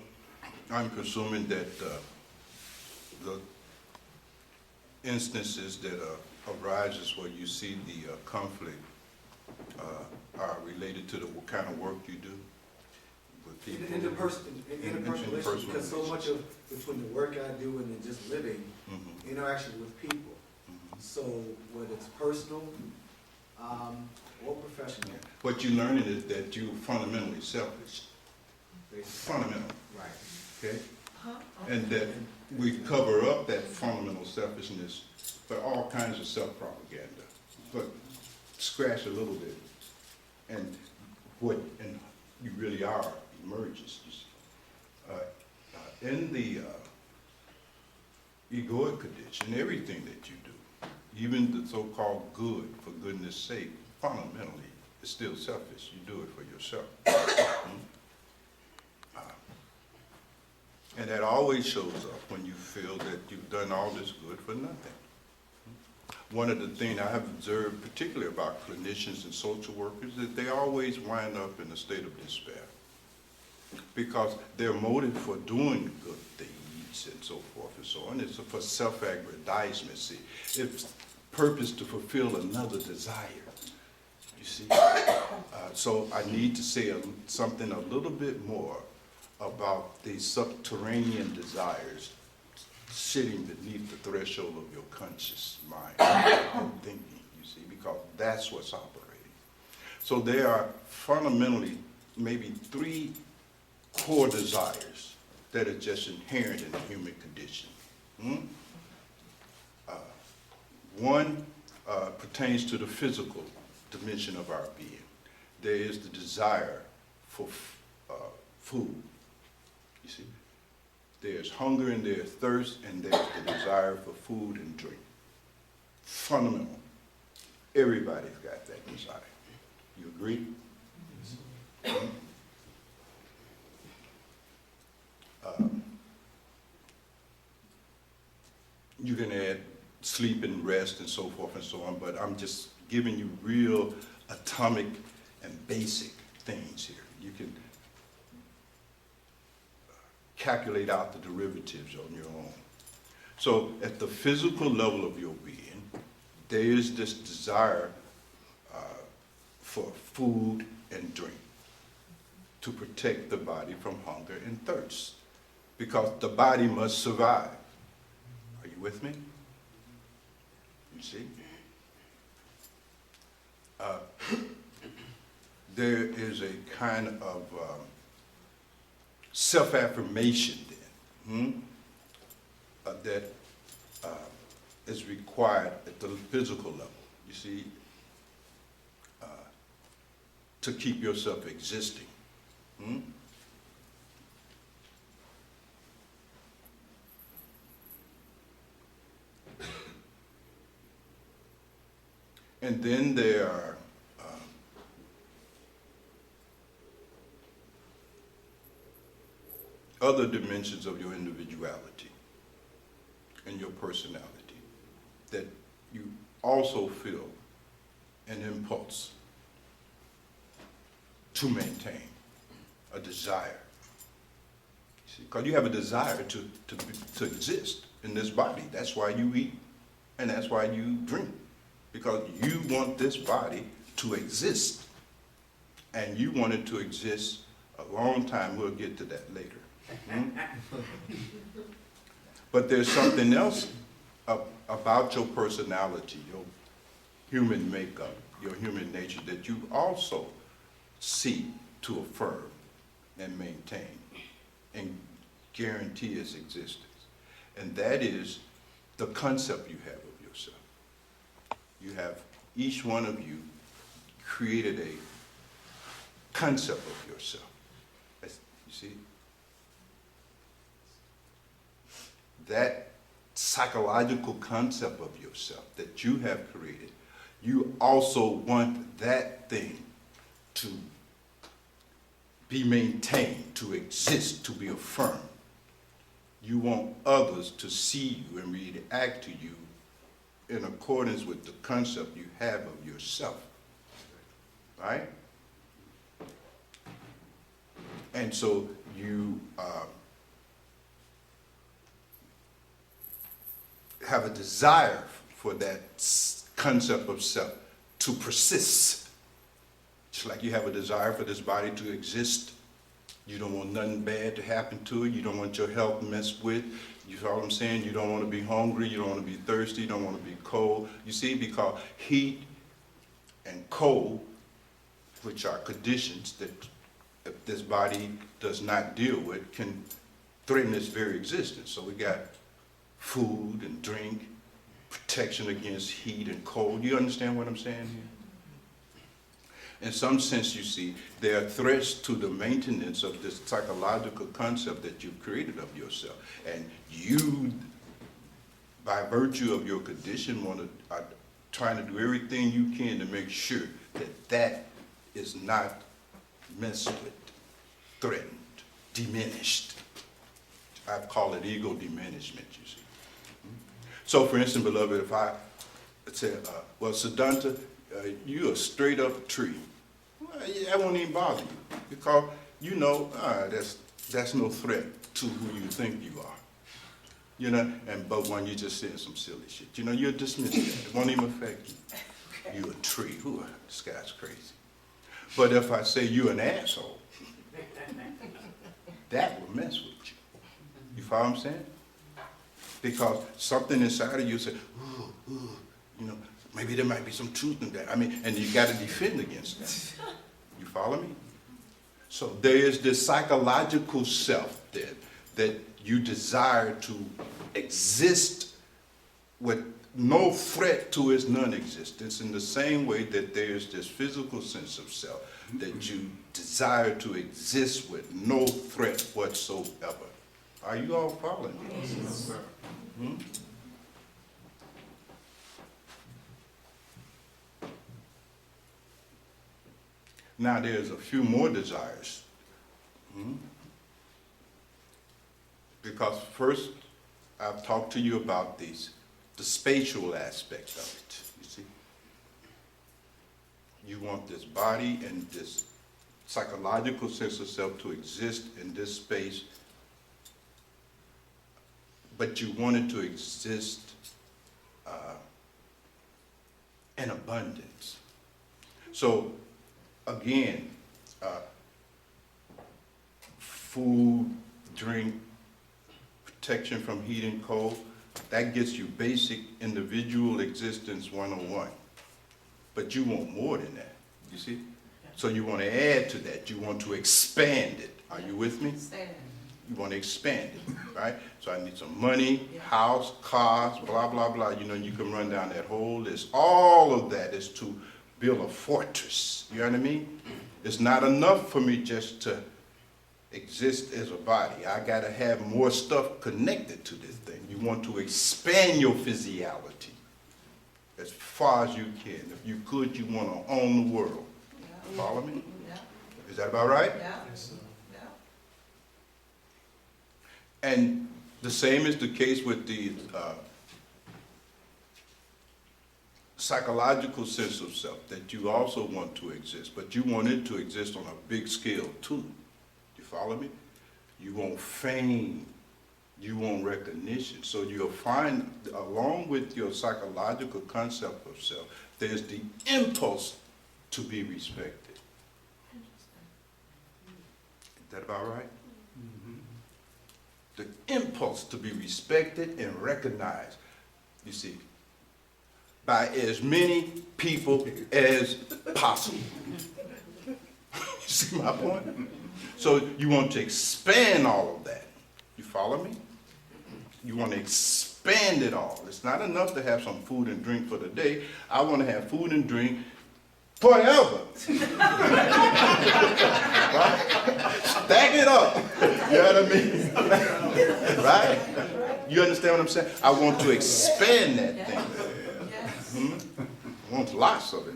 I'm presuming that the instances that arises where you see the conflict are related to the kind of work you do with people. Interpersonal issues, because so much of between the work I do and then just living, interaction with people. So whether it's personal or professional. What you're learning is that you're fundamentally selfish. Fundamental. Right. Okay? And that we cover up that fundamental selfishness by all kinds of self-propaganda. But scratch a little bit, and what you really are emerges. in the egoic condition, everything that you do, even the so-called good, for goodness sake, fundamentally, is still selfish. You do it for yourself. And that always shows up when you feel that you've done all this good for nothing. One of the things I have observed, particularly about clinicians and social workers, is that they always wind up in a state of despair because their motive for doing good deeds and so forth and so on is for self-aggrandizement. See, it's purpose to fulfill another desire. You see, so I need to say something a little bit more about the subterranean desires sitting beneath the threshold of your conscious mind and thinking, you see, because that's what's operating. So there are fundamentally maybe 3 core desires that are just inherent in the human condition. One pertains to the physical dimension of our being. There is the desire for food. You see, there's hunger and there's thirst, and there's the desire for food and drink. Fundamental. Everybody's got that desire. You agree? You can add sleep and rest and so forth and so on, but I'm just giving you real atomic and basic things here. You can calculate out the derivatives on your own. So at the physical level of your being, there is this desire for food and drink to protect the body from hunger and thirst, because the body must survive. Are you with me? You see? There is a kind of self-affirmation then that is required at the physical level, you see, to keep yourself existing. And then there are other dimensions of your individuality and your personality that you also feel an impulse to maintain, a desire. Because you have a desire to exist in this body. That's why you eat and that's why you drink. Because you want this body to exist. And you want it to exist a long time. We'll get to that later. But there's something else about your personality, your human makeup, your human nature that you also seek to affirm and maintain and guarantee its existence. And that is the concept you have of yourself. You have, each one of you created a concept of yourself. You see? That psychological concept of yourself that you have created, you also want that thing to be maintained, to exist, to be affirmed. You want others to see you and react to you in accordance with the concept you have of yourself, right? And so you have a desire for that concept of self to persist. Just like you have a desire for this body to exist. You don't want nothing bad to happen to it. You don't want your health messed with. You know what I'm saying? You don't want to be hungry. You don't want to be thirsty. You don't want to be cold. You see, because heat and cold, which are conditions that if this body does not deal with, can threaten its very existence. So we got food and drink, protection against heat and cold. You understand what I'm saying here? In some sense, you see, there are threats to the maintenance of this psychological concept that you've created of yourself. And you, by virtue of your condition, are trying to do everything you can to make sure that that is not messed with, threatened, diminished. I call it ego diminishment, you see. So, for instance, beloved, if I say, well, Siddhanta, you're a straight up tree. Well, yeah, that won't even bother you because you know that's no threat to who you think you are. You know, and Bhagwan, you just saying some silly shit. You know, you're dismissed. It won't even affect you. You're a tree. Ooh, this guy's crazy. But if I say you're an asshole, that will mess with you. You follow what I'm saying? Because something inside of you said, ooh, you know, maybe there might be some truth in that. I mean, and you got to defend against that. You follow me? So there is this psychological self that you desire to exist with no threat to its non-existence, in the same way that there is this physical sense of self that you desire to exist with no threat whatsoever. Are you all following me? Yes, sir. Hmm? Now there's a few more desires. Hmm? Because first, I've talked to you about the spatial aspect of it, you see. You want this body and this psychological sense of self to exist in this space, but you want it to exist in abundance. So, again, food, drink, protection from heat and cold, that gets you basic individual existence 101. But you want more than that, you see? So you want to add to that. You want to expand it. Are you with me? You want to expand it, right? So I need some money, house, cars, blah, blah, blah. You know, you can run down that whole list. All of that is to build a fortress. You know what I mean? It's not enough for me just to exist as a body. I got to have more stuff connected to this thing. You want to expand your physiology as far as you can. If you could, you want to own the world. Follow me? Yeah. Is that about right? Yeah. Yes, sir. Yeah. And the same is the case with the psychological sense of self, that you also want to exist, but you want it to exist on a big scale too. You follow me? You want fame, you want recognition. So you'll find, along with your psychological concept of self, there's the impulse to be respected. Is that about right? The impulse to be respected and recognized, you see, by as many people as possible. You see my point? So you want to expand all of that. You follow me? You want to expand it all. It's not enough to have some food and drink for the day. I want to have food and drink forever. Right? Stack it up. You know what I mean? Right? You understand what I'm saying? I want to expand that thing. Yes. I want lots of it.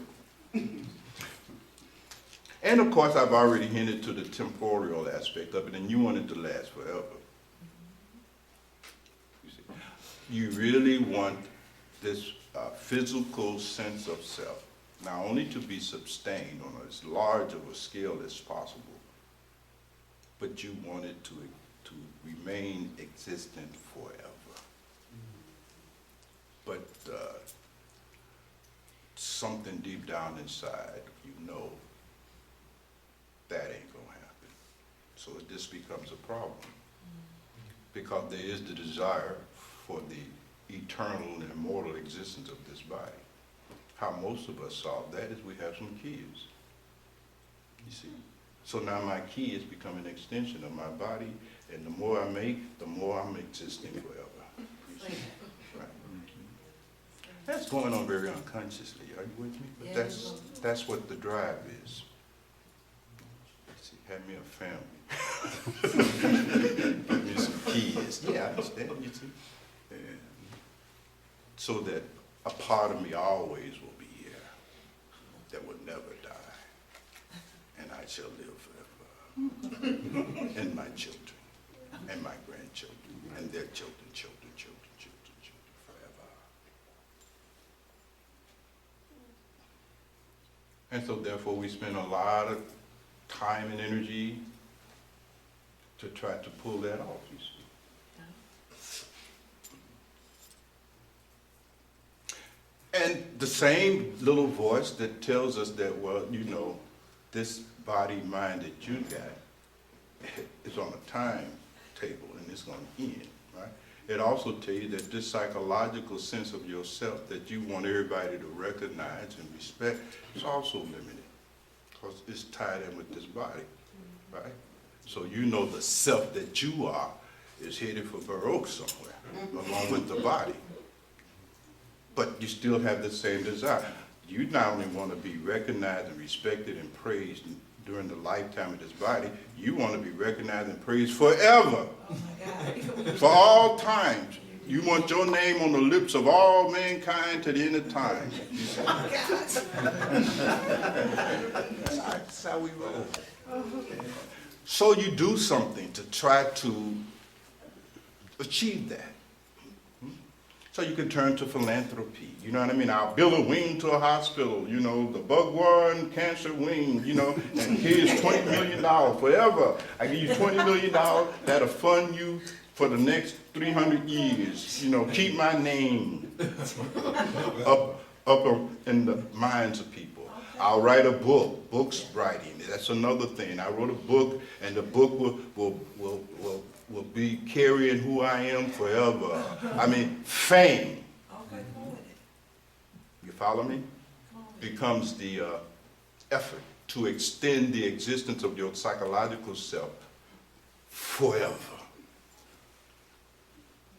And of course, I've already hinted to the temporal aspect of it, and you want it to last forever. You see, you really want this physical sense of self, not only to be sustained on as large of a scale as possible, but you want it to remain existent forever. But something deep down inside, you know, that ain't gonna happen. So this becomes a problem, because there is the desire for the eternal and immortal existence of this body. How most of us solve that is we have some kids, you see. So now my kids become an extension of my body, and the more I make, the more I'm existing forever. You see? Right. That's going on very unconsciously. Are you with me? But Yeah, that's what the drive is. See, have me a family. Give me some kids. Yeah, I understand, you see. And so that a part of me always will be here that will never die. And I shall live forever. And my children, and my grandchildren, and their children, children, children, children, children, forever. And so therefore we spend a lot of time and energy to try to pull that off, you see. And the same little voice that tells us that, well, you know, this body, mind that you got is on a timetable and it's going to end, right? It also tells you that this psychological sense of yourself that you want everybody to recognize and respect is also limited because it's tied in with this body, right? So you know the self that you are is headed for Baroque somewhere, along with the body. But you still have the same desire. You not only want to be recognized and respected and praised during the lifetime of this body, you want to be recognized and praised forever. Oh my God. For all times. You want your name on the lips of all mankind to the end of time. That's how we roll. So you do something to try to achieve that. So you can turn to philanthropy, you know what I mean? I'll build a wing to a hospital, you know, the Bhagwan cancer wing, you know, and here's $20 million forever. I give you $20 million, that'll fund you for the next 300 years, you know, keep my name up in the minds of people. I'll write a book, books writing, that's another thing. I wrote a book and the book will be carrying who I am forever. I mean, fame. You follow me? Becomes the effort to extend the existence of your psychological self forever.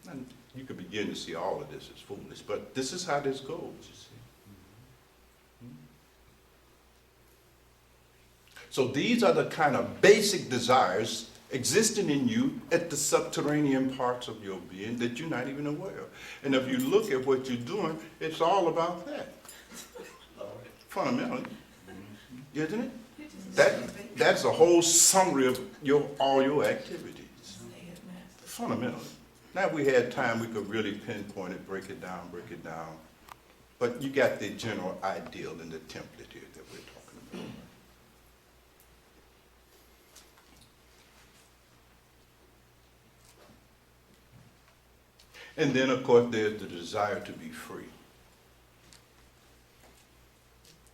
And you could begin to see all of this as foolish, but this is how this goes, you see. So these are the kind of basic desires existing in you at the subterranean parts of your being that you're not even aware of. And if you look at what you're doing, it's all about that. Fundamentally, isn't it? That's a whole summary of all your activities. Fundamentally. Now if we had time, we could really pinpoint it, break it down. But you got the general ideal and the template here that we're talking about. And then, of course, there's the desire to be free.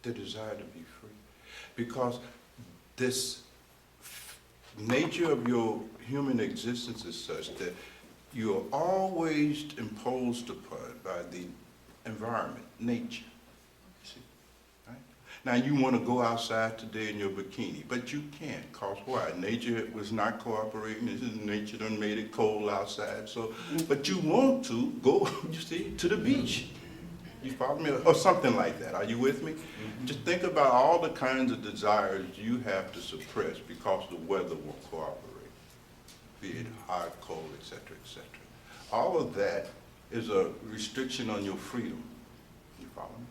The desire to be free. Because this nature of your human existence is such that you are always imposed upon by the environment, nature. See? Right? Now, you want to go outside today in your bikini, but you can't, because why? Nature was not cooperating. Nature done made it cold outside. So, but you want to go, you see, to the beach. You follow me? Or something like that. Are you with me? Just think about all the kinds of desires you have to suppress because the weather won't cooperate. Be it hot, cold, etc., etc. All of that is a restriction on your freedom. You follow me?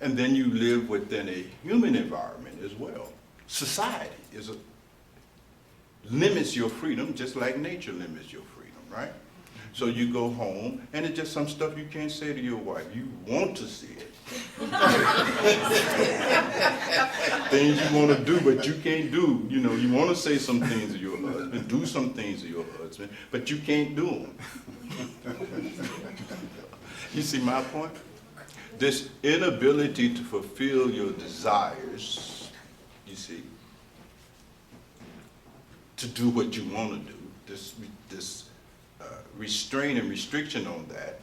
And then you live within a human environment as well. Society limits your freedom just like nature limits your freedom, right? So you go home, and it's just some stuff you can't say to your wife. You want to see it. Things you want to do, but you can't do. You know, you want to say some things to your husband, do some things to your husband, but you can't do them. You see my point? This inability to fulfill your desires, you see, to do what you want to do, this restraint and restriction on that,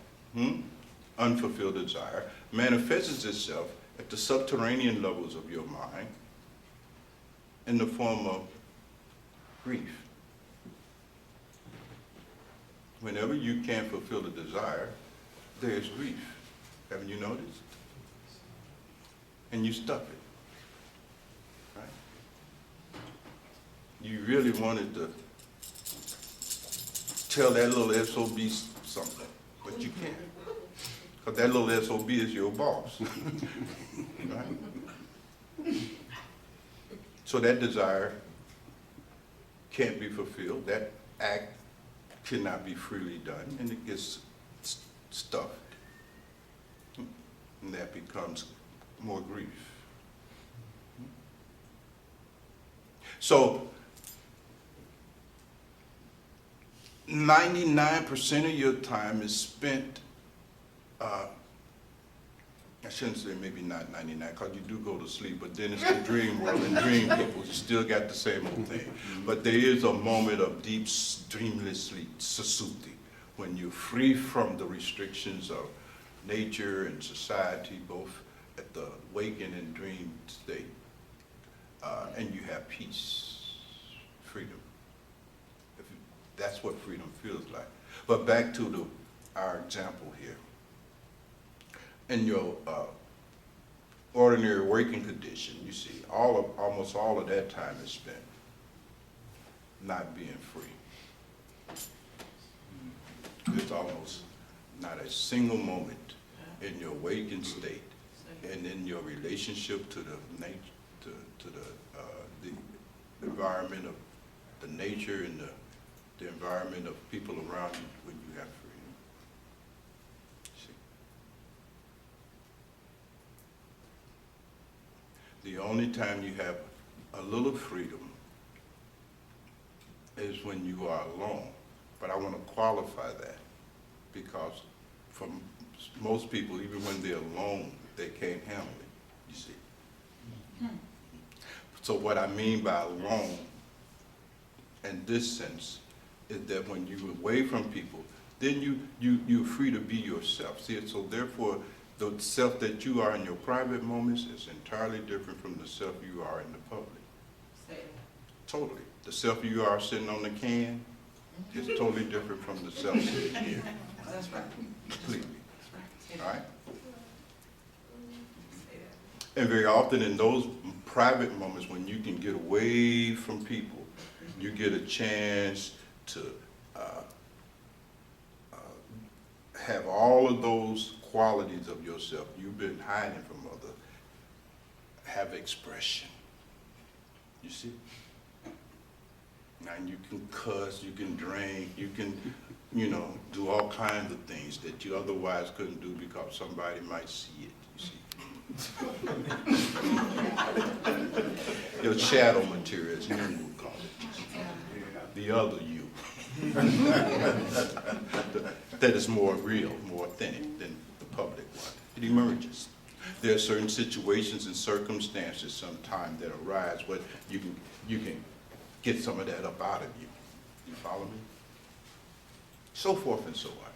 unfulfilled desire, manifests itself at the subterranean levels of your mind in the form of grief. Whenever you can't fulfill the desire, there's grief. Haven't you noticed? And you stuff it, right? You really wanted to tell that little SOB something, but you can't. Because that little SOB is your boss, right? So that desire can't be fulfilled. That act cannot be freely done, and it gets stuffed. And that becomes more grief. So 99% of your time is spent, I shouldn't say maybe not 99, because you do go to sleep, but then it's the dream world, and dream people, you still got the same old thing. But there is a moment of deep, dreamless sleep, sasuti, when you're free from the restrictions of nature and society, both at the waking and dream state, and you have peace, freedom. That's what freedom feels like. But back to our example here. In your ordinary working condition, you see, almost all of that time is spent not being free. There's almost not a single moment in your waking state and in your relationship to the nature, to the environment of the nature and the environment of people around you when you have freedom. See? The only time you have a little freedom is when you are alone. But I want to qualify that, because for most people, even when they're alone, they can't handle it, you see. So what I mean by alone, in this sense, is that when you're away from people, then you're free to be yourself. See, so therefore, the self that you are in your private moments is entirely different from the self you are in the public. Totally. The self you are sitting on the can is totally different from the self sitting here. That's right. Completely. All right? And very often in those private moments when you can get away from people, you get a chance to have all of those qualities of yourself you've been hiding from others, have expression. You see? And you can cuss, you can drink, you can, do all kinds of things that you otherwise couldn't do because somebody might see it, you see. Your shadow material, as you would call it. The other you. That is more real, more authentic than the public one. It emerges. There are certain situations and circumstances sometimes that arise where you can get some of that up out of you. You follow me? So forth and so on.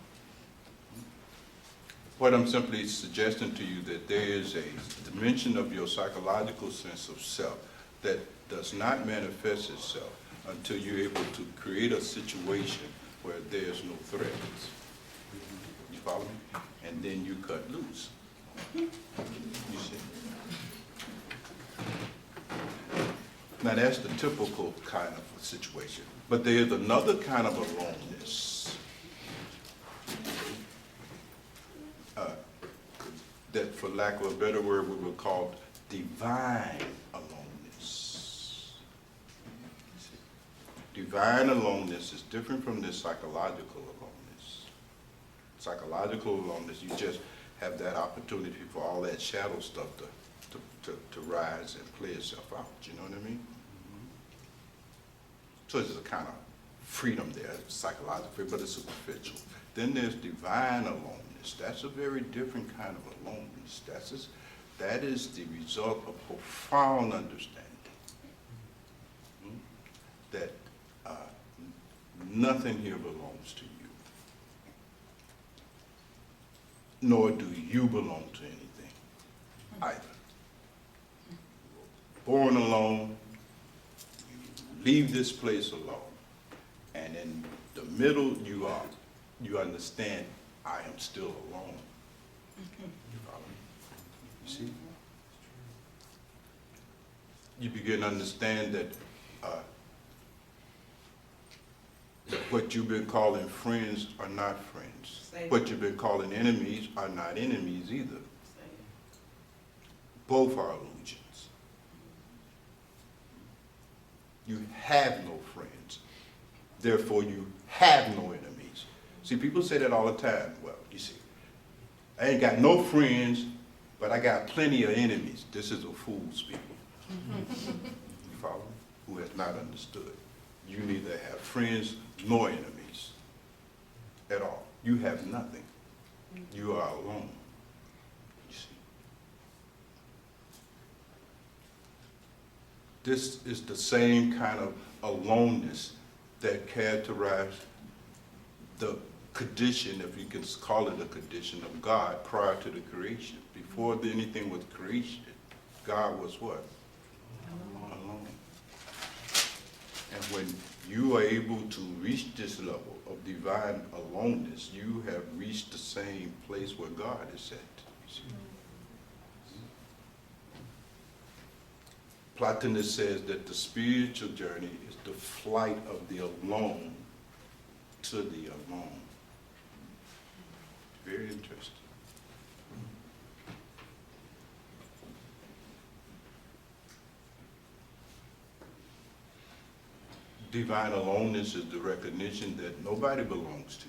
What I'm simply suggesting to you that there is a dimension of your psychological sense of self that does not manifest itself until you're able to create a situation where there's no threats. You follow me? And then you cut loose. You see? Now that's the typical kind of situation. But there's another kind of aloneness that, for lack of a better word, we would call divine aloneness. Divine aloneness is different from this psychological aloneness. Psychological aloneness, you just have that opportunity for all that shadow stuff to rise and play itself out. You know what I mean? So there's a kind of freedom there, psychological, but it's superficial. Then there's divine aloneness. That's a very different kind of aloneness. That is the result of profound understanding that nothing here belongs to you, nor do you belong to anything either. Born alone, you leave this place alone, and in the middle you understand I am still alone. You follow me? You see? You begin to understand that that what you've been calling friends are not friends. Say What you've been calling enemies are not enemies either. Both are illusions. You have no friends. Therefore, you have no enemies. See, people say that all the time. Well, you see, I ain't got no friends, but I got plenty of enemies. This is a fool's people. You follow me? Who has not understood. You neither have friends nor enemies at all. You have nothing. You are alone. You see. This is the same kind of aloneness that characterized the condition, if you can call it a condition, of God prior to the creation. Before anything was created, God was what? Alone. And when you are able to reach this level of divine aloneness, you have reached the same place where God is at. You see. Plotinus says that the spiritual journey is the flight of the alone to the alone. Very interesting. Divine aloneness is the recognition that nobody belongs to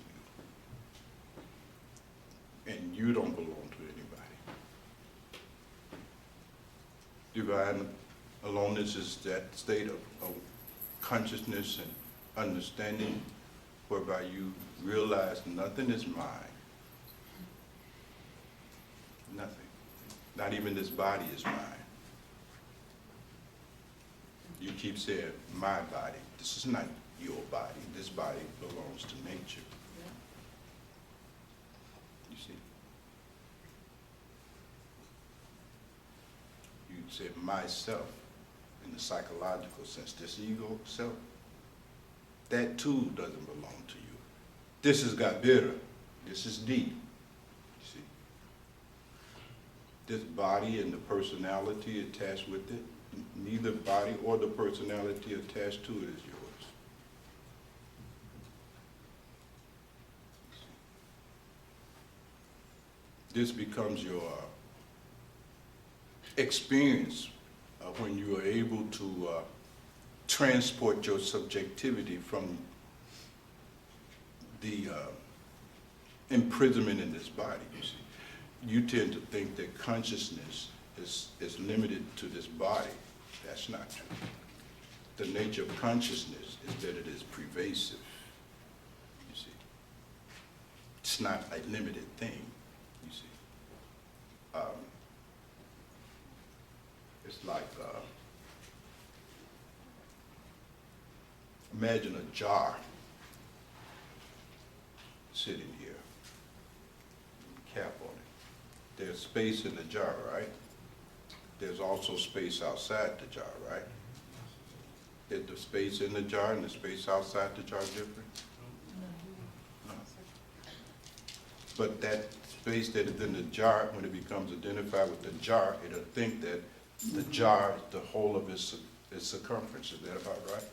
you. And you don't belong to anybody. Divine aloneness is that state of consciousness and understanding whereby you realize nothing is mine. Nothing. Not even this body is mine. You keep saying, my body. This is not your body. This body belongs to nature. You see? You say myself in the psychological sense, this ego self, that too doesn't belong to you. This has got better. This is deep. You see? This body and the personality attached with it, neither body or the personality attached to it is yours. This becomes your experience when you are able to transport your subjectivity from the imprisonment in this body. You see, you tend to think that consciousness is limited to this body. That's not true. The nature of consciousness is that it is pervasive. You see, it's not a limited thing. You see, it's like imagine a jar sitting here, cap on it. There's space in the jar, right? There's also space outside the jar, right? Is the space in the jar and the space outside the jar different? No. But that space that is in the jar, when it becomes identified with the jar, it'll think that the jar is the whole of its circumference. Is that about right?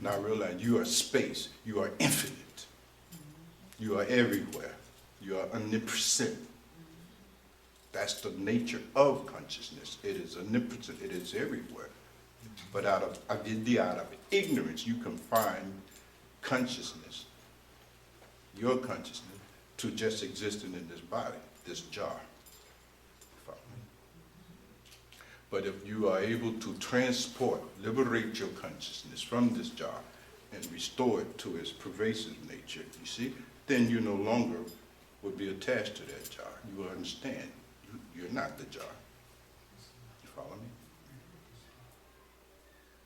Now realize you are space. You are infinite. You are everywhere. You are omnipresent. That's the nature of consciousness. It is omnipotent. It is everywhere. But out of ignorance, you confine consciousness, your consciousness, to just existing in this body, this jar. But if you are able to transport, liberate your consciousness from this jar and restore it to its pervasive nature, you see, then you no longer will be attached to that jar. You will understand. You're not the jar. You follow me?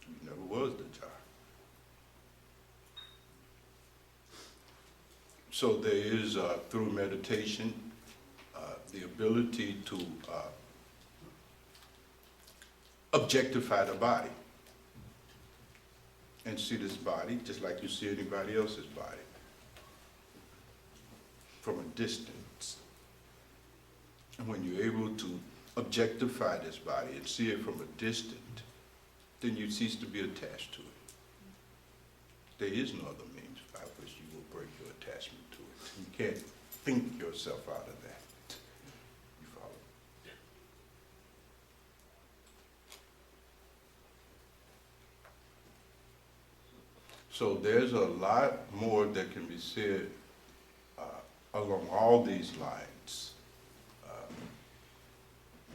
You never was the jar. So there is, through meditation, the ability to objectify the body and see this body just like you see anybody else's body from a distance. And when you're able to objectify this body and see it from a distance, then you cease to be attached to it. There is no other means by which you will break your attachment to it. You can't think yourself out of that. You follow? So there's a lot more that can be said along all these lines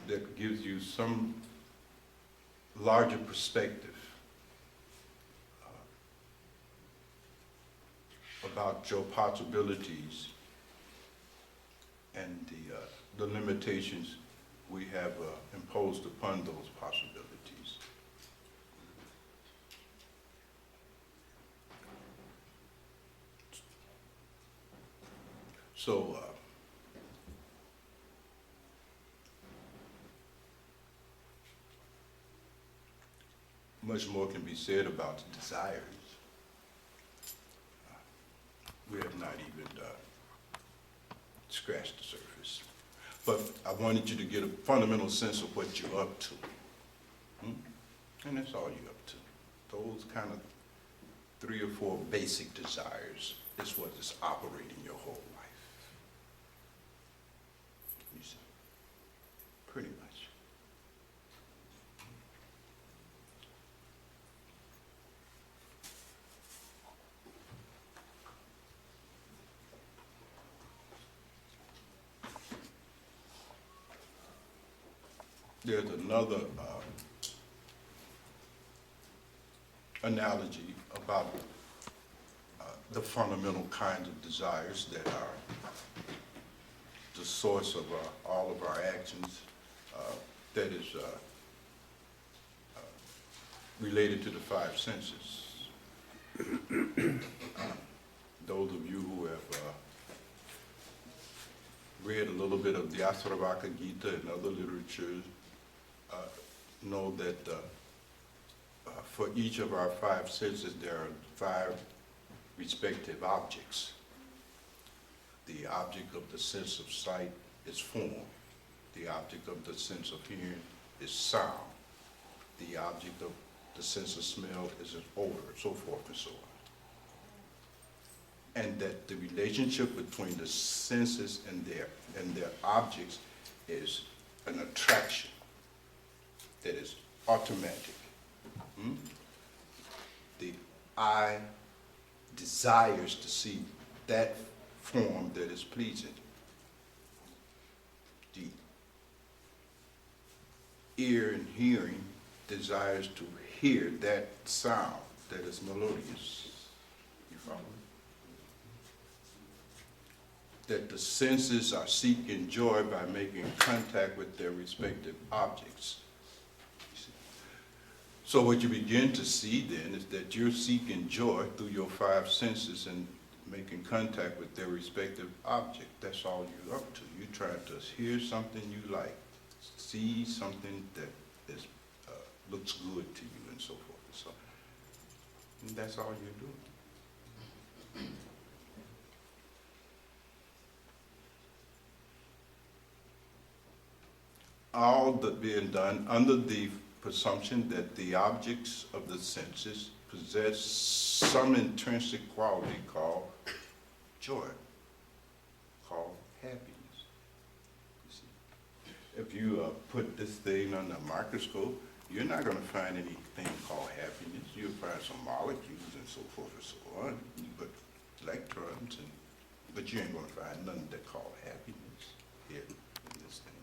that gives you some larger perspective about your possibilities and the limitations we have imposed upon those possibilities. So, much more can be said about the desires. We have not even scratched the surface. But I wanted you to get a fundamental sense of what you're up to. And that's all you're up to. Those kind of 3 or 4 basic desires is what is operating your whole life. You see, pretty much. There's another analogy about the fundamental kinds of desires that are the source of all of our actions, that is related to the 5 senses. Those of you who have read a little bit of the Afrika Gita and other literatures know that for each of our 5 senses there are 5 respective objects. The object of the sense of sight is form. The object of the sense of hearing is sound. The object of the sense of smell is an odor, so forth and so on. And that the relationship between the senses and their objects is an attraction that is automatic. The eye desires to see that form that is pleasing. The ear and hearing desires to hear that sound that is melodious. You follow me? That the senses are seeking joy by making contact with their respective objects. So what you begin to see then is that you're seeking joy through your 5 senses and making contact with their respective object. That's all you're up to. You're trying to hear something you like, see something that is, looks good to you, and so forth and so on. And that's all you're doing. All that being done under the presumption that the objects of the senses possess some intrinsic quality called joy, called happiness. You see, if you put this thing under a microscope, you're not going to find anything called happiness. You'll find some molecules and so forth and so on. You put electrons, but you ain't going to find nothing that called happiness here in this thing.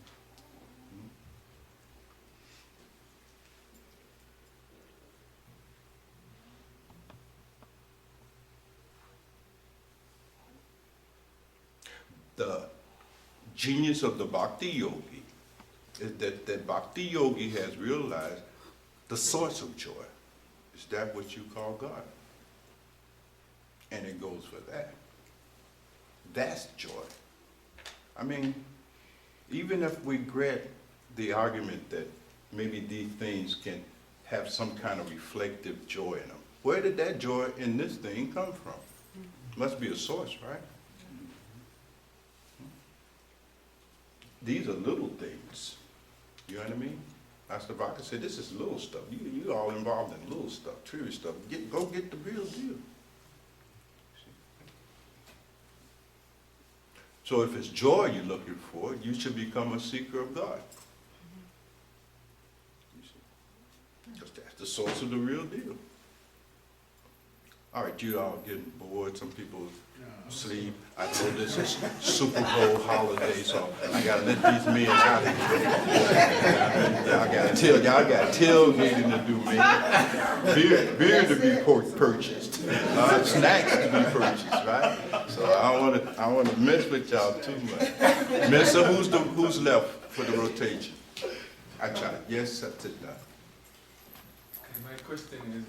The genius of the Bhakti Yogi is that Bhakti Yogi has realized the source of joy is that which you call God. And it goes for that. That's joy. I mean, even if we grant the argument that maybe these things can have some kind of reflective joy in them, where did that joy in this thing come from? Must be a source, right? these are little things. You know what I mean? Pastor Bhagwan said, this is little stuff. You all involved in little stuff, trivial stuff. Go get the real deal. So if it's joy you're looking for, you should become a seeker of God. Because that's the source of the real deal. All right, you all getting bored. Some people sleep. I know this is Super Bowl holiday, so I gotta let these men out of here. Y'all got tailgating to do, man. Beer to be purchased. Snacks to be purchased, right? So I want to mess with y'all too much. Minister, who's left for the rotation? I tried. Yes, that's it. Okay, my question is,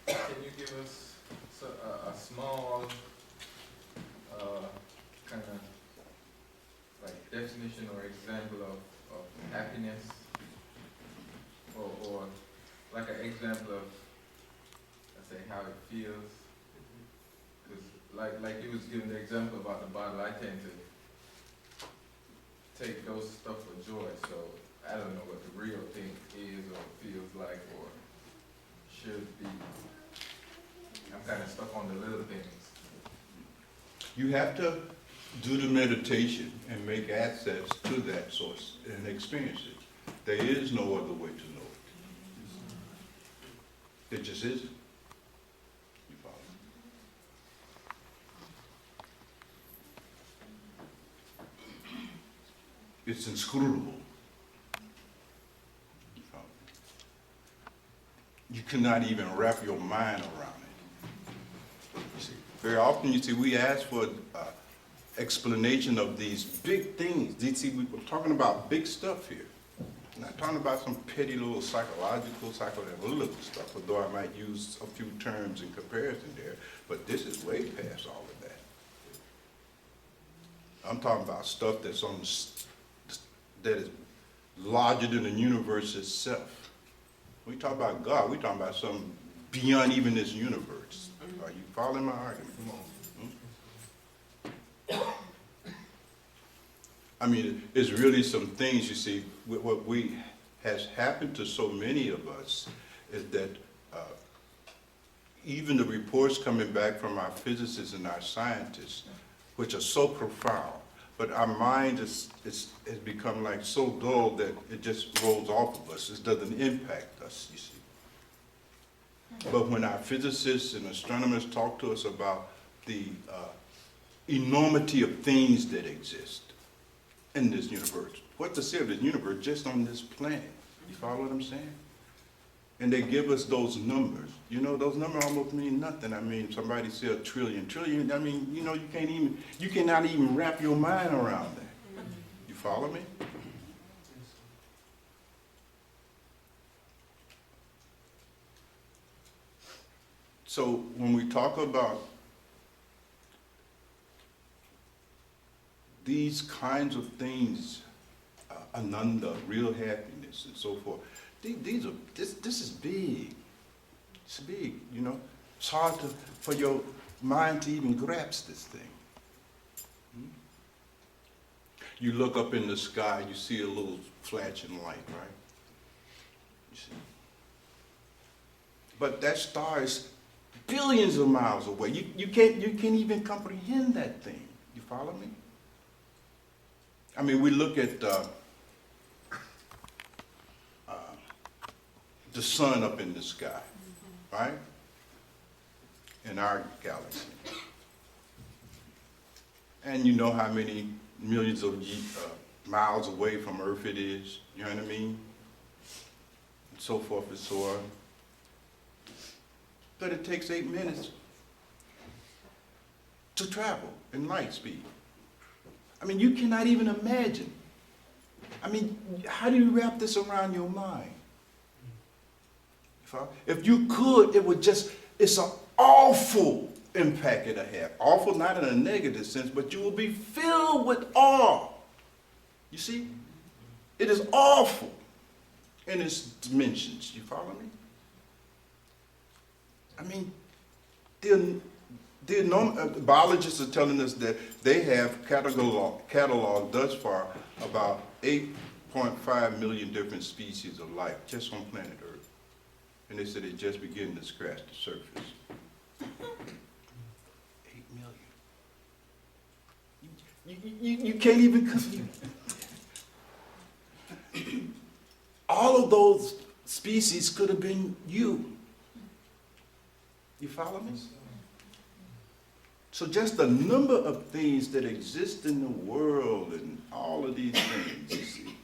can you give us a small, kind of like definition or example of happiness, or like an example of, let's say, how it feels? Because like you was giving the example about the bottle, I tend to take those stuff for joy. So I don't know what the real thing is or feels like or should be. I'm kind of stuck on the little things. You have to do the meditation and make access to that source and experience it. There is no other way to know it. It just isn't. You follow? It's inscrutable. You follow? You cannot even wrap your mind around it. You see, very often you see we ask for explanation of these big things. You see, we're talking about big stuff here. I'm not talking about some petty little psychological, psychoanalytical stuff, although I might use a few terms in comparison there, but this is way past all of that. I'm talking about stuff that's that is larger than the universe itself. We talk about God, we talking about something beyond even this universe. Are you following my argument? I mean, it's really some things, you see, what has happened to so many of us is that even the reports coming back from our physicists and our scientists, which are so profound, but our mind has become like so dull that it just rolls off of us. It doesn't impact us, you see. But when our physicists and astronomers talk to us about the enormity of things that exist in this universe, what to say of this universe just on this planet, you follow what I'm saying? And they give us those numbers. You know, those numbers almost mean nothing. I mean, somebody said a trillion. I mean, you know, you cannot even wrap your mind around that. You follow me? So when we talk about these kinds of things, ananda, real happiness, and so forth, this is big. It's big, you know. It's hard for your mind to even grasp this thing. You look up in the sky, you see a little flashing light, right? You see. But that star is billions of miles away. You can't even comprehend that thing. You follow me? I mean, we look at the sun up in the sky, right? In our galaxy. And you know how many millions of miles away from Earth it is, you know what I mean? And so forth and so on. But it takes 8 minutes to travel in light speed. I mean, you cannot even imagine. I mean, how do you wrap this around your mind? If you could, it's an awful impact it'll have. Awful, not in a negative sense, but you will be filled with awe. You see? It is awful in its dimensions. You follow me? I mean, Biologists are telling us that they have cataloged thus far about 8.5 million different species of life just on planet Earth. And they said they're just beginning to scratch the surface. 8 million. You can't even compute. All of those species could have been you. You follow me? So just the number of things that exist in the world and all of these things, you see,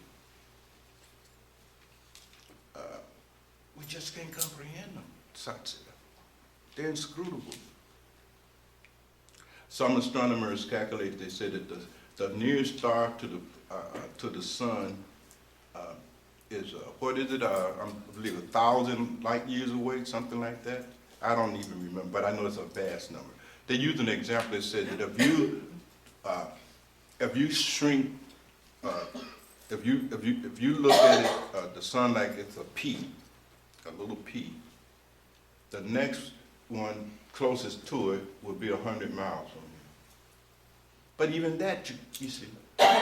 we just can't comprehend them. They're inscrutable. Some astronomers calculate, they said that the nearest star to the sun is, what is it, I believe 1,000 light years away, something like that. I don't even remember, but I know it's a vast number. They used an example that said that if you shrink, if you look at it, the sun like it's a pea, a little pea, the next one closest to it would be 100 miles from you. But even that, you see.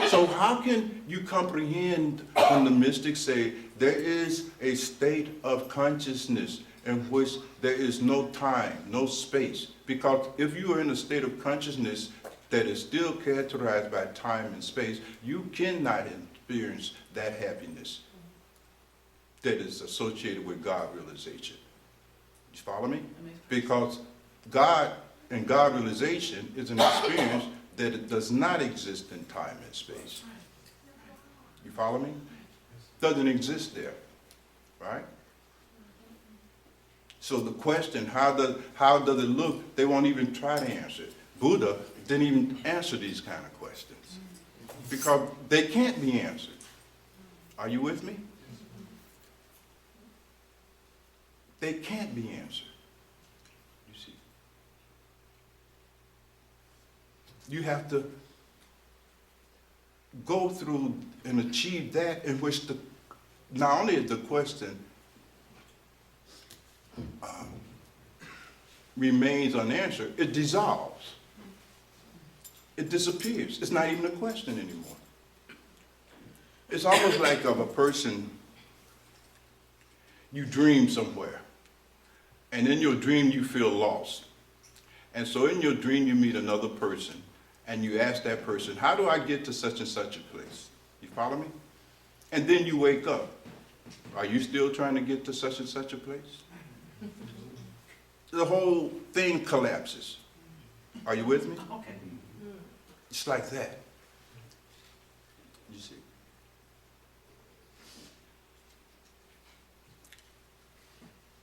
So how can you comprehend when the mystics say there is a state of consciousness in which there is no time, no space? Because if you are in a state of consciousness that is still characterized by time and space, you cannot experience that happiness that is associated with God realization. You follow me? Because God and God realization is an experience that it does not exist in time and space. You follow me? Doesn't exist there, right? So the question, how does it look, they won't even try to answer it. Buddha didn't even answer these kind of questions because they can't be answered. Are you with me? They can't be answered. You see. You have to go through and achieve that in which not only is the question remains unanswered, it dissolves. It disappears. It's not even a question anymore. It's almost like of a person, you dream somewhere, and in your dream you feel lost. And so in your dream you meet another person, and you ask that person, how do I get to such and such a place? You follow me? And then you wake up. Are you still trying to get to such and such a place? The whole thing collapses. Are you with me? Okay. It's like that. You see.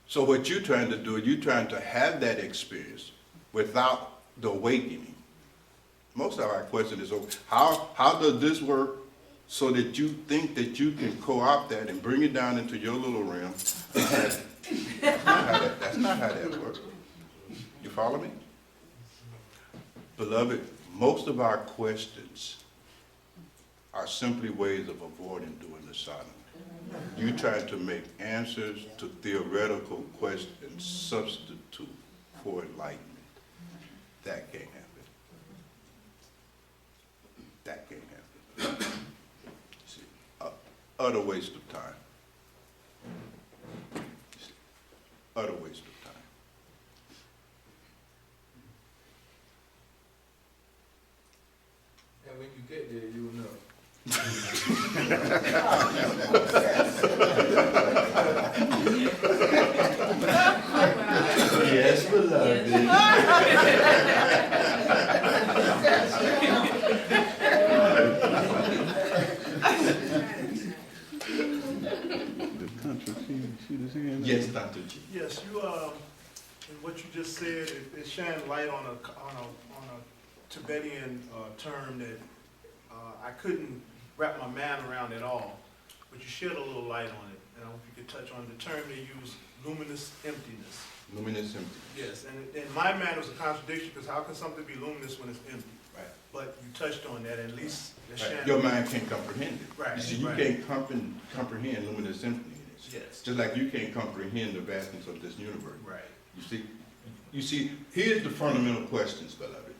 So what you're trying to do, you're trying to have that experience without the awakening. Most of our question is, how does this work so that you think that you can co-opt that and bring it down into your little realm? That's not how that works. You follow me? Beloved, most of our questions are simply ways of avoiding doing the silent. You try to make answers to theoretical questions substitute for enlightenment. That can't happen. That can't happen. See, utter waste of time. See, utter waste of time. And when you get there, you'll know. Yes, beloved. The country, see this hand? Yes, Dr. G. Yes, you, in what you just said, it shined light on a Tibetan term that I couldn't wrap my mind around at all, but you shed a little light on it. And if you could touch on the term they use, luminous emptiness. Luminous empty. Yes, and in my mind it was a contradiction, because how can something be luminous when it's empty? Right. But you touched on that, and at least it Right. shined. Your mind can't comprehend it. Right, You see, you right. can't comprehend luminous emptiness. Yes. Just like you can't comprehend the vastness of this universe. Right. You see, you see, here's the fundamental questions, beloved.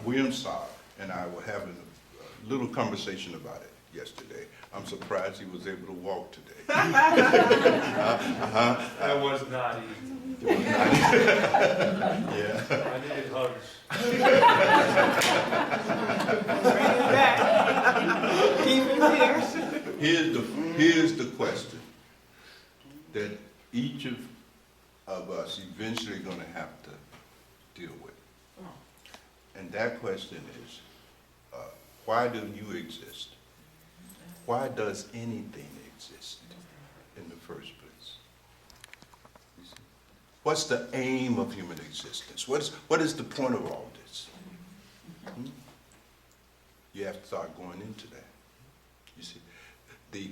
William Saar and I were having a little conversation about it yesterday. I'm surprised he was able to walk today. That was not easy. It was not easy. Yeah. I needed hugs. Here's the question that each of us eventually going to have to deal with. And that question is, why do you exist? Why does anything exist in the first place? You see? What's the aim of human existence? What is the point of all this? You have to start going into that. You see, the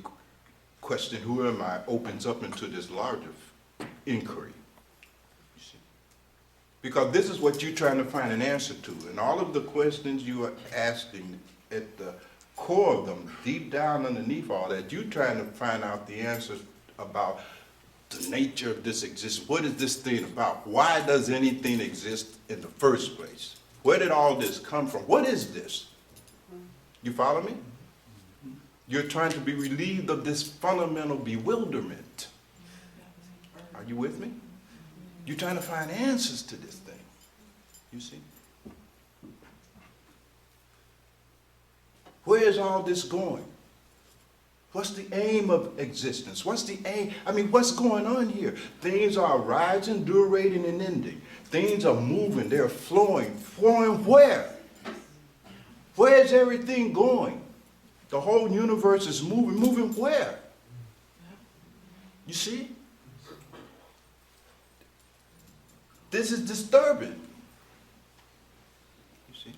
question, who am I, opens up into this larger inquiry. You see, because this is what you're trying to find an answer to, and all of the questions you are asking at the core of them, deep down underneath all that, you're trying to find out the answers about the nature of this existence. What is this thing about? Why does anything exist in the first place? Where did all this come from? What is this? You follow me? You're trying to be relieved of this fundamental bewilderment. Are you with me? You're trying to find answers to this thing. You see? Where is all this going? What's the aim of existence? What's the aim? I mean, what's going on here? Things are rising, durating, and ending. Things are moving, they're flowing. Flowing where? Where is everything going? The whole universe is moving. Moving where? You see? This is disturbing. You see?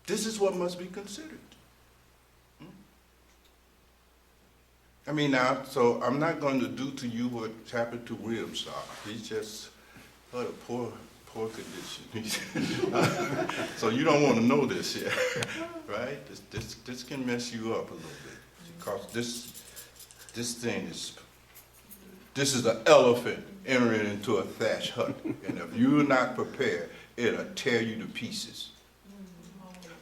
This is what must be considered. I mean, now, so I'm not going to do to you what happened to William Saar. He's just, what a poor condition. So you don't want to know this yet, right? This can mess you up a little bit, because this thing is, this is an elephant entering into a thatched hut, and if you're not prepared, it'll tear you to pieces.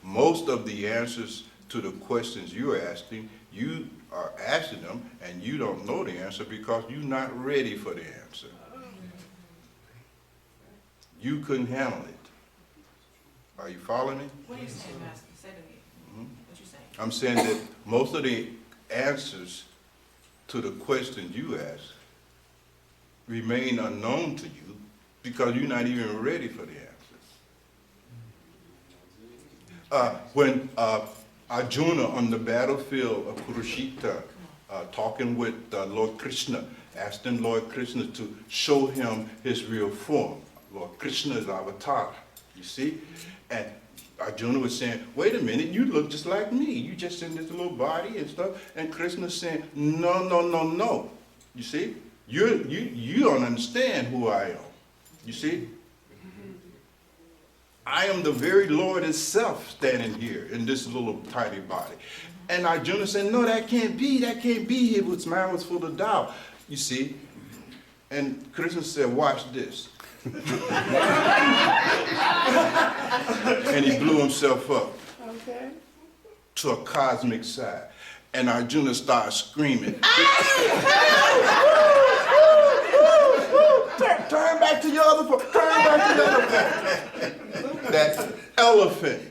Most of the answers to the questions you're asking, you are asking them, and you don't know the answer because you're not ready for the answer. You couldn't handle it. Are you following me? What are you saying, Master? Say to me. What you saying? I'm saying that most of the answers to the questions you ask remain unknown to you because you're not even ready for the answers. When Arjuna on the battlefield of Kurukshetra, talking with Lord Krishna, asking Lord Krishna to show him his real form. Lord Krishna is avatar, you see? And Arjuna was saying, wait a minute, you look just like me. You just in this little body and stuff. And Krishna's saying, no, no, no, no. You see? You don't understand who I am. You see? I am the very Lord itself standing here in this little tiny body. And Arjuna said, no, that can't be. That can't be. His mind was full of doubt. You see? And Krishna said, watch this. And he blew himself up to a cosmic side. And Arjuna started screaming, turn back to your other foot, turn back to the other foot. That elephant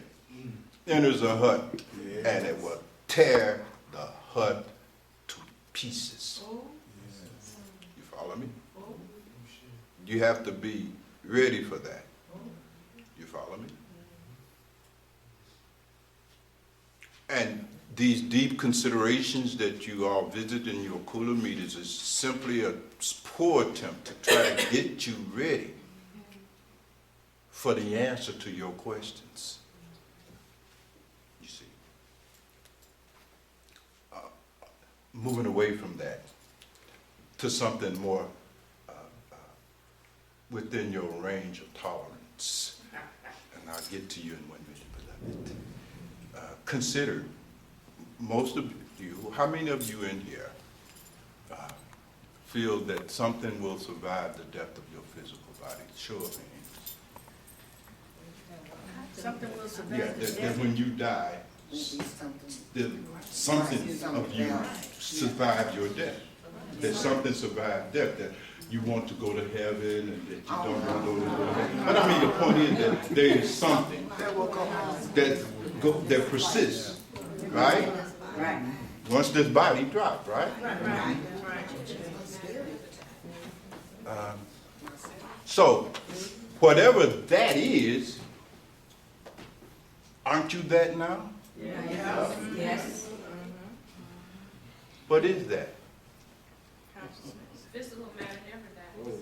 enters a hut, and it will tear the hut to pieces. You follow me? You have to be ready for that. You follow me? And these deep considerations that you all visit in your cooler meetings is simply a poor attempt to try to get you ready for the answer to your questions. You see? Moving away from that to something more within your range of tolerance. And I'll get to you in 1 minute, beloved. Consider, most of you, how many of you in here feel that something will survive the death of your physical body? Show of hands. Something will survive. Yeah, that when you die, that something of you survived your death. That something survived death, that you want to go to heaven and that you don't want to go to heaven. But I mean, the point is that there is something that persists, right? Right. Once this body drops, right? Right. So, whatever that is, aren't you that now? Yes. What is that? Physical matter never dies.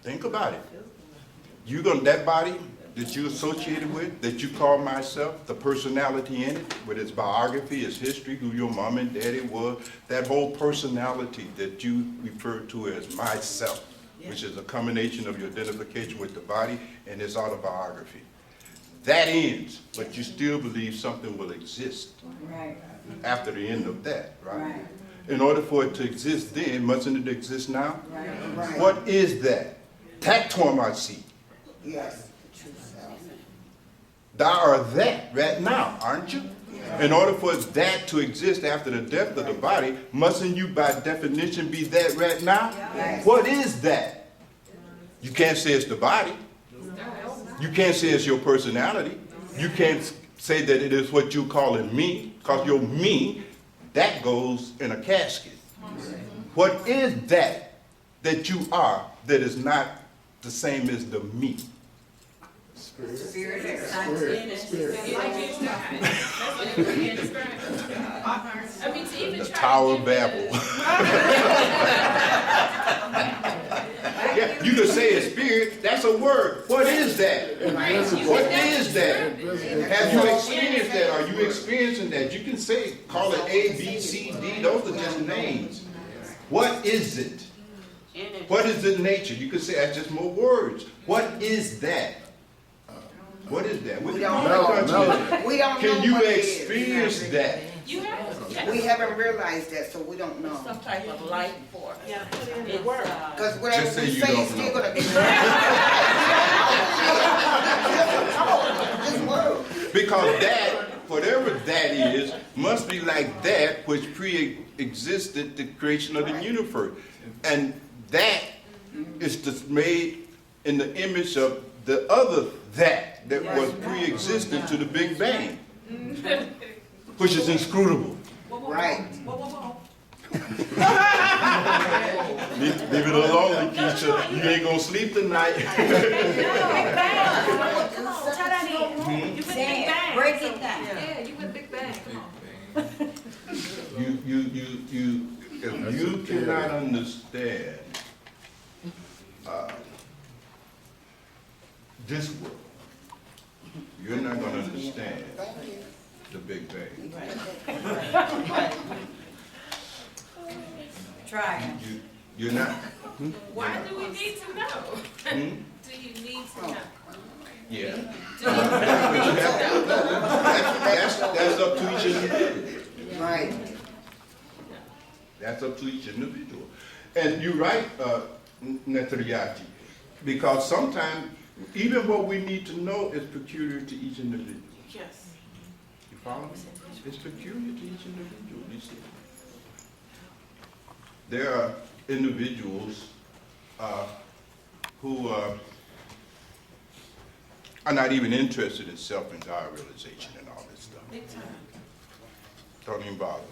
Think about it. That body that you associated with, that you call myself, the personality in it, with its biography, its history, who your mom and daddy was, that whole personality that you refer to as myself, which is a combination of your identification with the body and its autobiography. That ends, but you still believe something will exist Right. after the end of that, right? Right. In order for it to exist then, mustn't it exist now? Right. What is that? Tactomasi. Yes. Thou art that right now, aren't you? In order for that to exist after the death of the body, mustn't you by definition be that right now? Yes. What is that? You can't say it's the body. You can't say it's your personality. You can't say that it is what you call it me, because your me, that goes in a casket. What is that you are that is not the same as the me? Spirit. Like you died. That's what it being described. I mean, to even The try Tower to of get Babel. Yeah, you could say a spirit, that's a word. What is that? What is that? Have you experienced that? Are you experiencing that? You can say, call it A, B, C, D, those are just names. What is it? What is the nature? You could say that's just more words. What is that? What is that? We don't know. We don't know Can you what it is. experience that? You have We haven't realized that, so we don't know. Some type of life force. Yeah, put in the It's, work. Because whatever Just say we you say don't is still know. gonna be. Just word. Because that, whatever that is, must be like that which pre-existed the creation of the universe. And that is just made in the image of the other that was pre-existent to the Big Bang, which is inscrutable. Right. Leave it alone, Lakeisha. You ain't gonna sleep tonight. Come on, tell that in. You with Big Bang. Break it down. Yeah, you with Big Bang. Come on. If you cannot understand this world, you're not gonna understand the Big Bang. Try. You're not. Why do we need to know? Hmm? Do you need to know? Yeah. Do you That's up to each individual. Right. That's up to each individual. And you're right, Netanyahu, because sometimes even what we need to know is peculiar to each individual. Yes. You follow me? It's peculiar to each individual, you see. There are individuals who are not even interested in self and God realization and all this stuff. Big time. Don't even bother.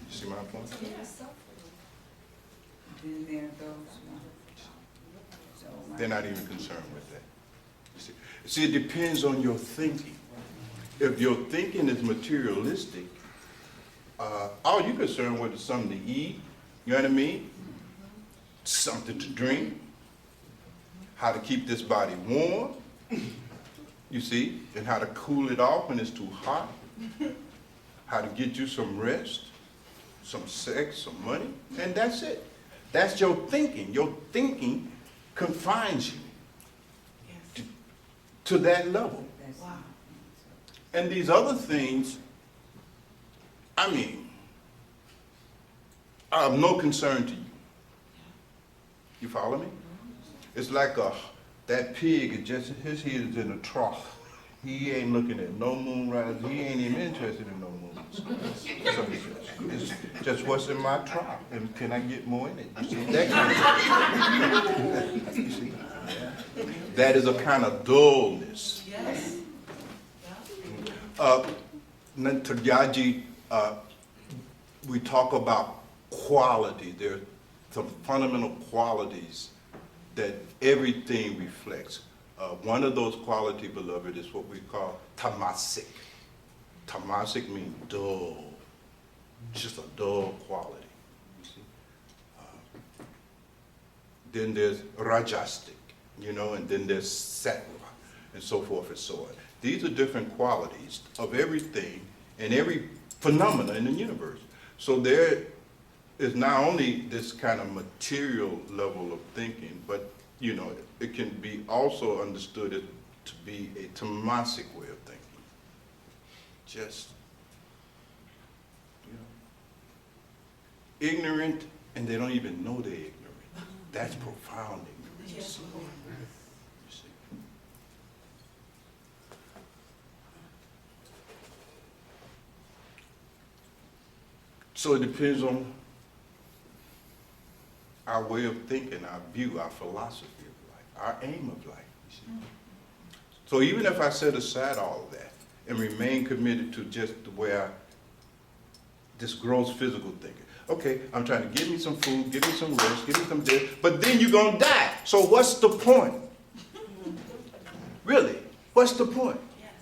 You see my point? Yes. Been there, those. So, They're not even concerned with that. You see, it depends on your thinking. If your thinking is materialistic, all you're concerned with is something to eat, you know what I mean? Something to drink, how to keep this body warm, you see, and how to cool it off when it's too hot, how to get you some rest, some sex, some money, and that's it. That's your thinking. Your thinking confines you to that level. Wow. And these other things, I mean, are of no concern to you. You follow me? It's like that pig, his head is in a trough. He ain't looking at no moonrise. He ain't even interested in no moons. So it's just what's in my trough, and can I get more in it? You see, that kind of you see? That is a kind of dullness. Yes. Tayaji, we talk about quality. There are some fundamental qualities that everything reflects. One of those qualities, beloved, is what we call tamasik. Tamasik means dull, just a dull quality. You see? Then there's rajastic, and then there's sattva, and so forth and so on. These are different qualities of everything and every phenomena in the universe. So there is not only this kind of material level of thinking, but it can be also understood to be a tamasic way of thinking. Just, ignorant, and they don't even know they're ignorant. That's profound ignorance. Yes. You see. So it depends on our way of thinking, our view, our philosophy of life, our aim of life. You see. So even if I set aside all of that and remain committed to just this gross physical thinking. Okay, I'm trying to give me some food, give me some rest, give me some this, but then you're going to die. So what's the point? Really, what's the point? Yes.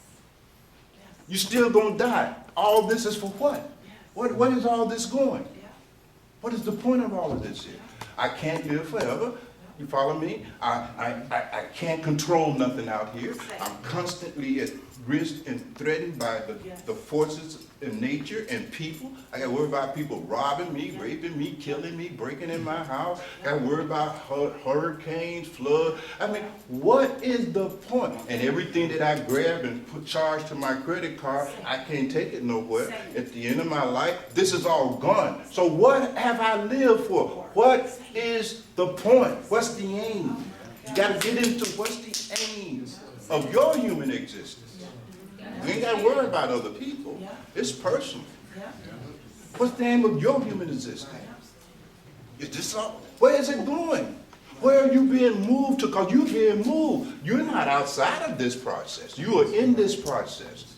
You're still going to die. All this is for what? What is all this going? What is the point of all of this here? I can't live forever. You follow me? I can't control nothing out here. I'm constantly at risk and threatened by the forces in nature and people. I got to worry about people robbing me, raping me, killing me, breaking in my house. I got to worry about hurricanes, flood. I mean, what is the point? And everything that I grab and put charged to my credit card, I can't take it nowhere. At the end of my life, this is all gone. So what have I lived for? What is the point? What's the aim? You got to get into what's the aim of your human existence. We ain't got to worry about other people. It's personal. What's the aim of your human existence? Is this all? Where is it going? Where are you being moved to? Because you're being moved. You're not outside of this process. You are in this process.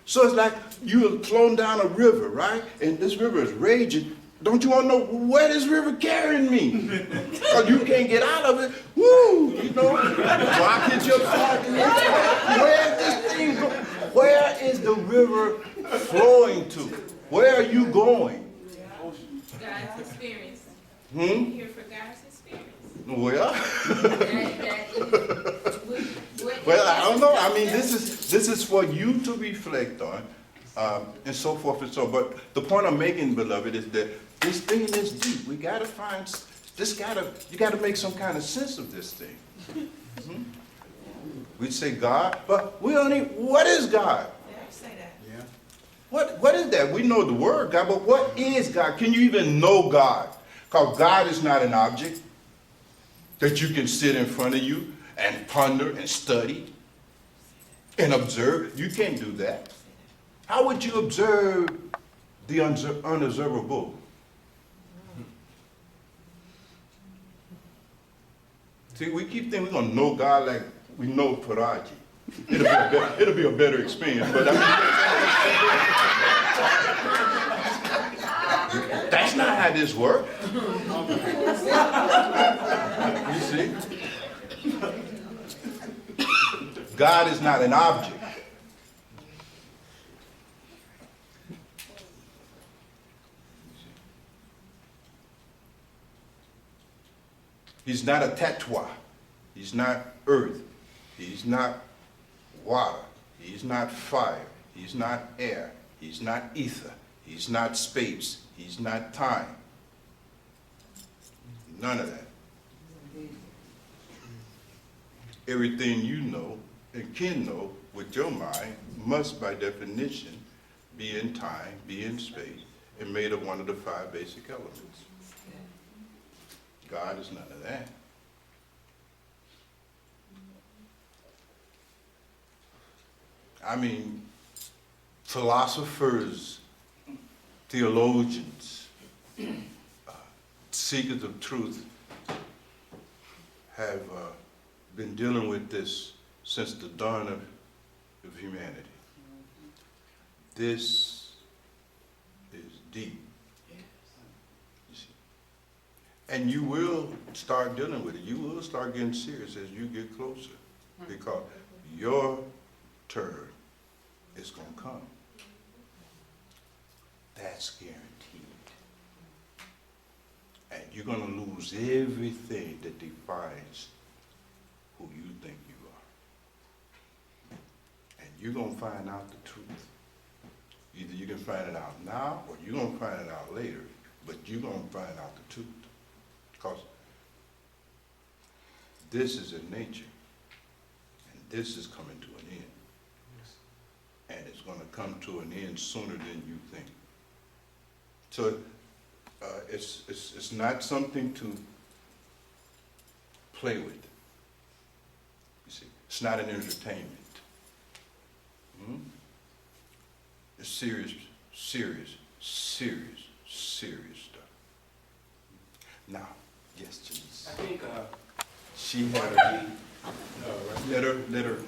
So it's like you're flowing down a river, right? And this river is raging. Don't you want to know where this river carrying me? Because you can't get out of it. Woo! Rocket your flag. Where is this thing going? Where is the river flowing to? Where are you going? God's experience. Hmm? Here for God's experience. Well, well, I don't know. I mean, this is for you to reflect on, and so forth and so. But the point I'm making, beloved, is that this thing is deep. We gotta find this. You gotta make some kind of sense of this thing. Mm-hmm. We say God, but we don't even. What is God? Yeah, say that. Yeah. What is that? We know the word God, but what is God? Can you even know God? Because God is not an object that you can sit in front of you and ponder and study and observe. You can't do that. How would you observe the unobservable? See, we keep thinking we're going to know God like we know Paraji. It'll be a better experience, but I mean, that's not how this works. You see? God is not an object. He's not a tatwa. He's not earth. He's not water. He's not fire. He's not air. He's not ether. He's not space. He's not time. None of that. Everything you know and can know with your mind must, by definition, be in time, be in space, and made of one of the 5 basic elements. God is none of that. I mean, philosophers, theologians, seekers of truth have been dealing with this since the dawn of humanity. This is deep. You see. And you will start dealing with it. You will start getting serious as you get closer, because your turn is going to come. That's guaranteed. And you're going to lose everything that defines who you think you are. And you're going to find out the truth. Either you can find it out now or you're going to find it out later, but you're going to find out the truth. Because this is in nature, and this is coming to an end. And it's going to come to an end sooner than you think. So it's not something to play with. You see, it's not an entertainment. It's serious, serious, serious, serious stuff. Now, yes, Janice. I think She had a let her.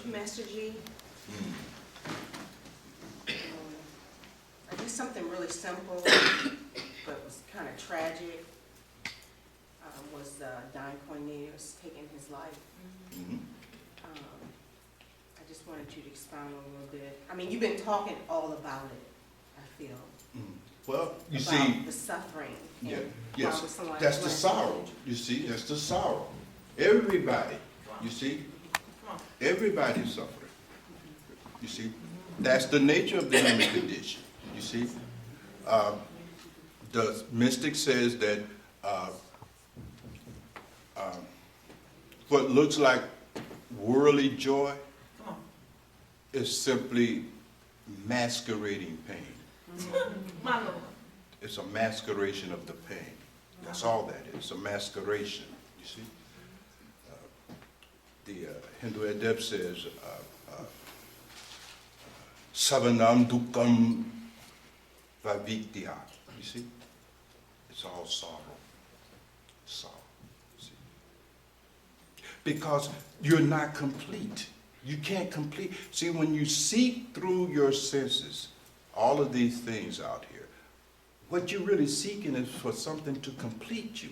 Master G, I did something really simple, but was kind of tragic. Was Don Cornelius taking his life. I just wanted you to expound on a little bit. I mean, you've been talking all about it, I feel. Well, you about see, the suffering. yeah, and yes, why was someone that's the left. sorrow. You see, that's the sorrow. Everybody, you see, everybody's suffering. You see, that's the nature of the human condition. You see, the mystic says that what looks like worldly joy is simply masquerading pain. It's a masqueration of the pain. That's all that is, a masqueration, you see. The Hindu adept says, Savanam dukkam vavidya. You see? It's all sorrow. Sorrow. See? Because you're not complete. You can't complete. See, when you seek through your senses all of these things out here, what you're really seeking is for something to complete you.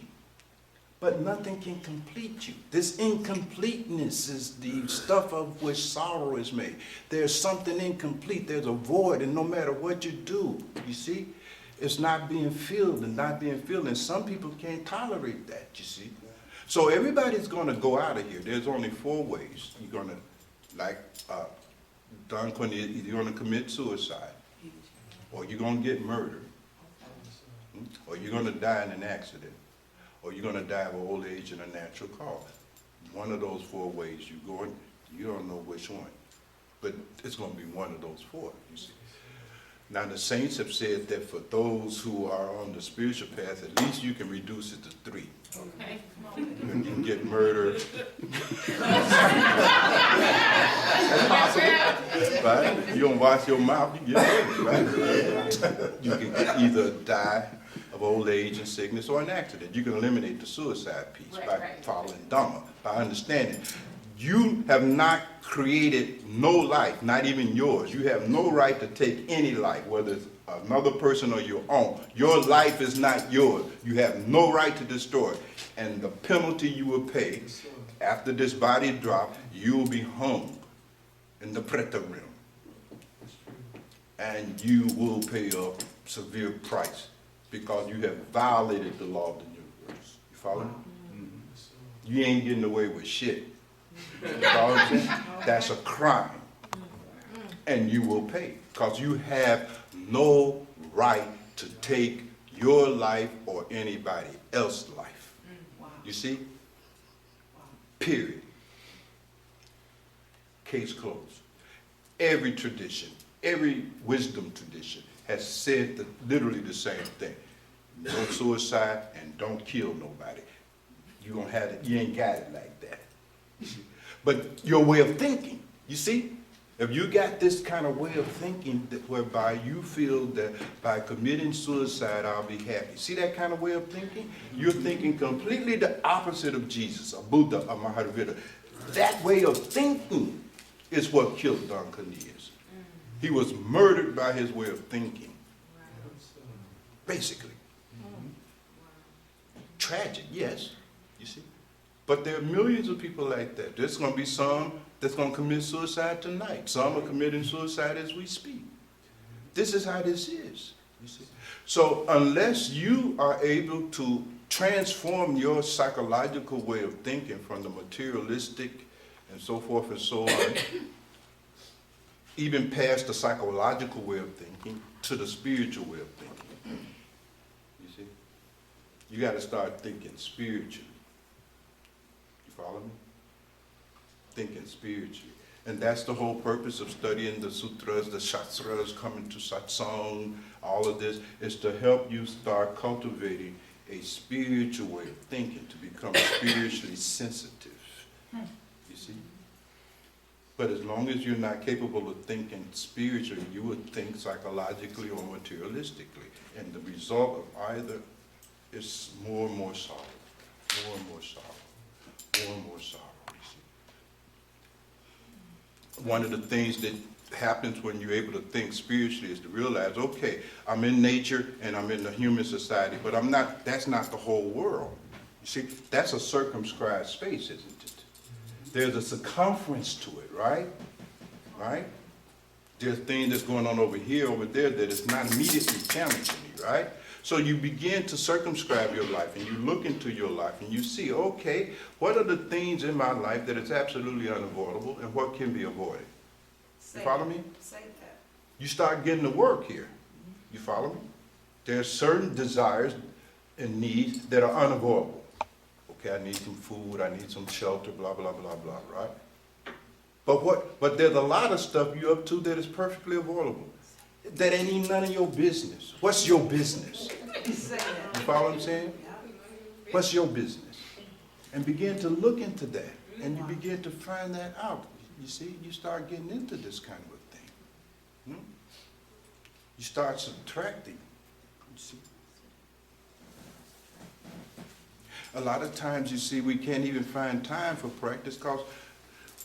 But nothing can complete you. This incompleteness is the stuff of which sorrow is made. There's something incomplete. There's a void, and no matter what you do, you see, it's not being filled and not being filled. And some people can't tolerate that, you see. So everybody's going to go out of here. There's only 4 ways. You're going to, like Don Cornelius, either you're going to commit suicide, or you're going to get murdered, or you're going to die in an accident, or you're going to die of old age in a natural cause. One of those 4 ways you go in, you don't know which one. But it's going to be one of those 4, you see. Now the saints have said that for those who are on the spiritual path, at least you can reduce it to 3. Okay, You can get murdered. That's possible, right? You don't wash your mouth, you get murdered, right? You can either die of old age and sickness or an accident. You can eliminate the suicide piece by following Dhamma, by understanding. You have not created no life, not even yours. You have no right to take any life, whether it's another person or your own. Your life is not yours. You have no right to destroy it. And the penalty you will pay after this body drop, you will be hung in the Preta realm. And you will pay a severe price because you have violated the law of the universe. You follow me? You ain't getting away with shit. You follow what I'm saying? That's a crime. And you will pay because you have no right to take your life or anybody else's life. You see? Period. Case closed. Every tradition, every wisdom tradition has said literally the same thing. No suicide and don't kill nobody. You don't have it, you ain't got it like that. You see? But your way of thinking, you see? If you got this kind of way of thinking that whereby you feel that by committing suicide, I'll be happy. See that kind of way of thinking? You're thinking completely the opposite of Jesus, or Buddha, or Mahavira. That way of thinking is what killed Don Cornelius. He was murdered by his way of thinking. Basically. Tragic, yes, you see. But there are millions of people like that. There's going to be some that's going to commit suicide tonight. Some are committing suicide as we speak. This is how this is, you see. So unless you are able to transform your psychological way of thinking from the materialistic and so forth and so on, even past the psychological way of thinking to the spiritual way of thinking, you see, you got to start thinking spiritually. You follow me? Thinking spiritually. And that's the whole purpose of studying the sutras, the shastras, coming to satsang, all of this, is to help you start cultivating a spiritual way of thinking, to become spiritually sensitive. You see? But as long as you're not capable of thinking spiritually, you would think psychologically or materialistically. And the result of either is more and more sorrow, more and more sorrow, more and more sorrow. One of the things that happens when you're able to think spiritually is to realize, okay, I'm in nature and I'm in the human society, but I'm not, that's not the whole world. You see, that's a circumscribed space, isn't it? There's a circumference to it, right? Right? There's things that's going on over here, over there, that is not immediately challenging me, right? So you begin to circumscribe your life, and you look into your life, and you see, okay, what are the things in my life that is absolutely unavoidable, and what can be avoided? You follow me? Say that. You start getting to work here. You follow me? There are certain desires and needs that are unavoidable. Okay, I need some food, I need some shelter, blah, blah, blah, blah, right? But there's a lot of stuff you're up to that is perfectly avoidable. That ain't even none of your business. What's your business? You follow what I'm saying? What's your business? And begin to look into that. And you begin to find that out. You see, you start getting into this kind of a thing. You start subtracting. You see. A lot of times, you see, we can't even find time for practice because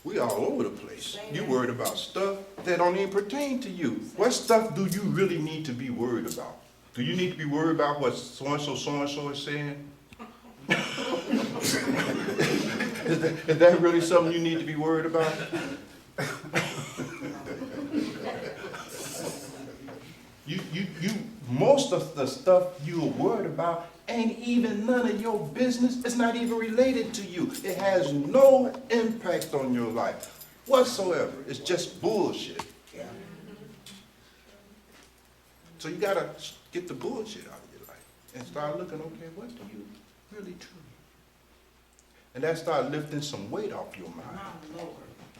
we all over the place. You worried about stuff that don't even pertain to you. What stuff do you really need to be worried about? Do you need to be worried about what so-and-so is saying? Is that really something you need to be worried about? Most of the stuff you're worried about ain't even none of your business. It's not even related to you. It has no impact on your life whatsoever. It's just bullshit. So you gotta get the bullshit out of your life and start looking, okay, what do you really truly? And that start lifting some weight off your mind.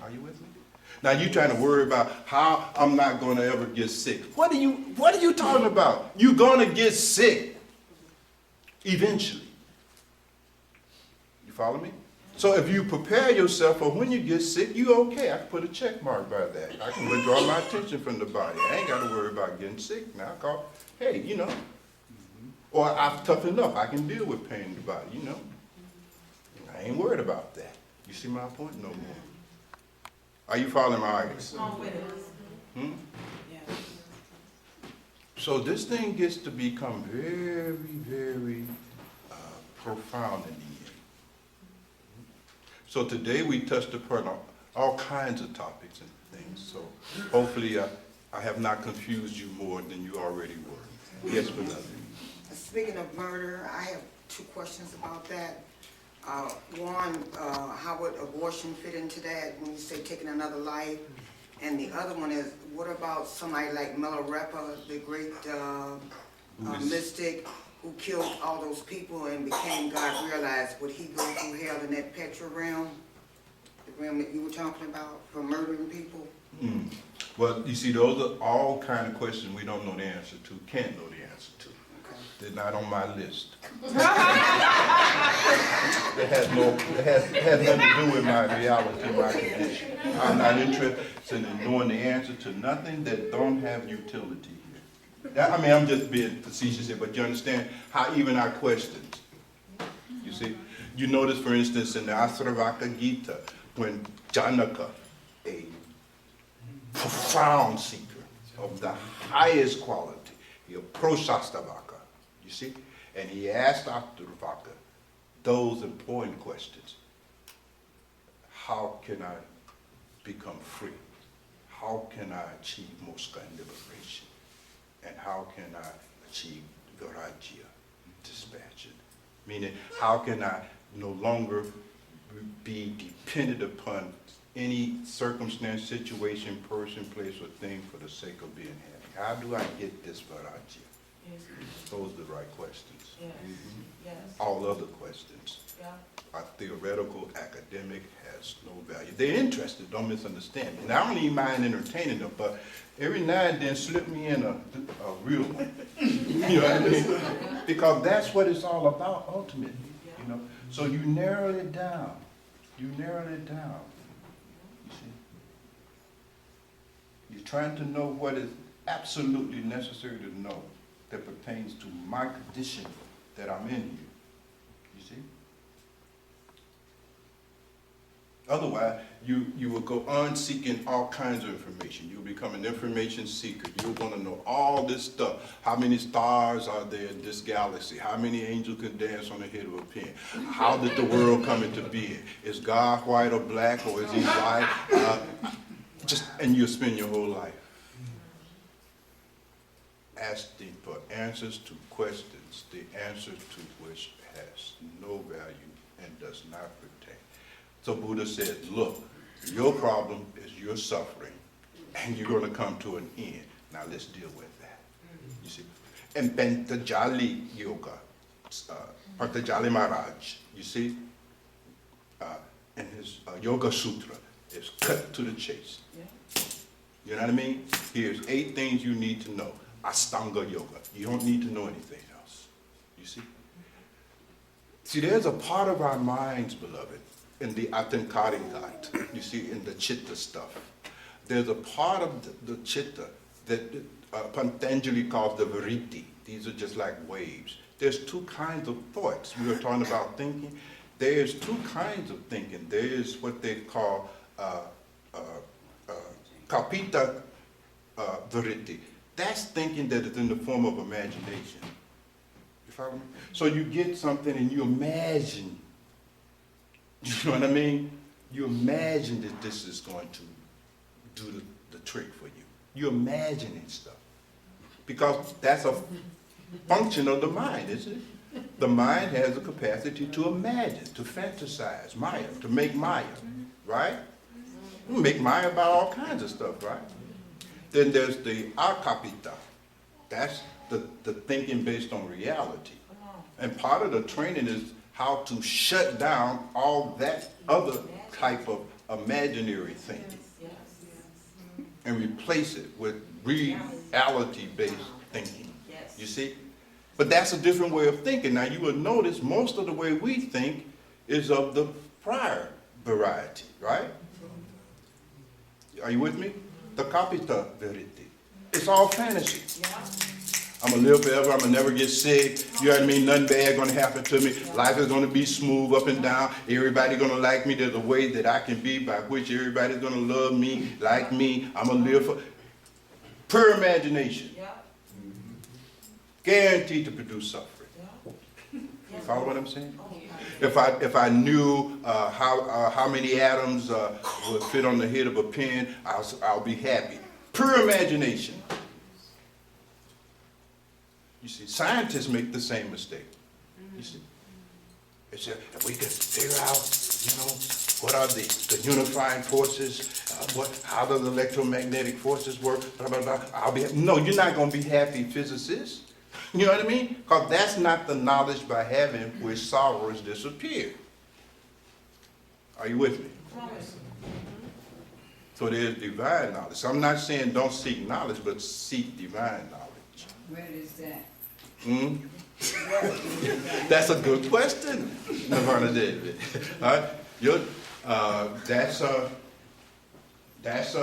Are you with me? Now you trying to worry about how I'm not gonna ever get sick. What are you talking about? You're gonna get sick. Eventually. You follow me? So if you prepare yourself for when you get sick, you okay. I can put a check mark by that. I can withdraw my attention from the body. I ain't got to worry about getting sick now. Hey, you know. Or I've toughened up. I can deal with pain in the body, you know. I ain't worried about that. You see my point? No more. Are you following my argument? Yeah. So this thing gets to become very, very profound in the end. So today we touched upon all kinds of topics and things. So hopefully I have not confused you more than you already were. Yes, beloved. Speaking of murder, I have two questions about that. One, how would abortion fit into that when you say taking another life? And the other one is, what about somebody like Milarepa, the great mystic who killed all those people and became God, realized would he go through hell in that petrol realm, the realm that you were talking about, for murdering people? Well, you see, those are all kind of questions we don't know the answer to, can't know the answer to. They're not on my list. It has nothing to do with my reality, my condition. I'm not interested in knowing the answer to nothing that don't have utility here. I mean, I'm just being facetious here, but you understand how even our questions, you see? You notice, for instance, in the Asravaka Gita, when Janaka, a profound seeker of the highest quality, he approached Astavaka, you see? And he asked Astavaka those important questions. How can I become free? How can I achieve Moksha and liberation? And how can I achieve Virajya, dispassion? Meaning, how can I no longer be dependent upon any circumstance, situation, person, place, or thing for the sake of being happy? How do I get this Virajya? Yes. Those are the right questions. Yes. Yes. All other questions Yeah. are theoretical, academic, has no value. They're interested, don't misunderstand me. And I don't even mind entertaining them, but every now and then slip me in a real one. You know what I mean? Because that's what it's all about ultimately, you know. So you narrow it down. You narrow it down. You see? You're trying to know what is absolutely necessary to know that pertains to my condition that I'm in here. You see? Otherwise, you will go on seeking all kinds of information. You'll become an information seeker. You'll want to know all this stuff. How many stars are there in this galaxy? How many angels can dance on the head of a pin? How did the world come into being? Is God white or black, or is he white? And you'll spend your whole life asking for answers to questions, the answer to which has no value and does not pertain. So Buddha said, look, your problem is your suffering, and you're going to come to an end. Now let's deal with that. You see? And Patanjali Yoga, Patanjali Maharaj, you see, in his Yoga Sutra, is cut to the chase. You know what I mean? Here's 8 things you need to know. Ashtanga Yoga. You don't need to know anything else. You see? See, there's a part of our minds, beloved, in the Atankarigat, you see, in the Chitta stuff. There's a part of the Chitta that Patanjali calls the Vritti. These are just like waves. There's 2 kinds of thoughts. We were talking about thinking. There's 2 kinds of thinking. There's what they call Kapita Vritti. That's thinking that is in the form of imagination. You follow me? So you get something and you imagine. You know what I mean? You imagine that this is going to do the trick for you. You're imagining stuff. Because that's a function of the mind, isn't it? The mind has a capacity to imagine, to fantasize, Maya, to make Maya, right? You make Maya about all kinds of stuff, right? Then there's the akapita. That's the thinking based on reality. And part of the training is how to shut down all that other type of imaginary thinking and replace it with reality-based thinking. You see? But that's a different way of thinking. Now you will notice most of the way we think is of the prior variety, right? Are you with me? The kapita verity. It's all fantasy. I'm going to live forever. I'm going to never get sick. You know what I mean? Nothing bad going to happen to me. Life is going to be smooth up and down. Everybody going to like me. There's a way that I can be by which everybody's going to love me, like me. I'm going to live for pure imagination. Guaranteed to produce suffering. You follow what I'm saying? If I knew how many atoms would fit on the head of a pin, I'll be happy. Pure imagination. You see, scientists make the same mistake. You see, they say, if we could figure out, you know, what are the unifying forces, how do the electromagnetic forces work, blah, blah, blah, I'll be happy. No, you're not going to be happy, physicists. You know what I mean? Because that's not the knowledge by having which sorrows disappear. Are you with me? So there's divine knowledge. So I'm not saying don't seek knowledge, but seek divine knowledge. Where is that? Hmm? That's a good question, Navarna David. All right? That's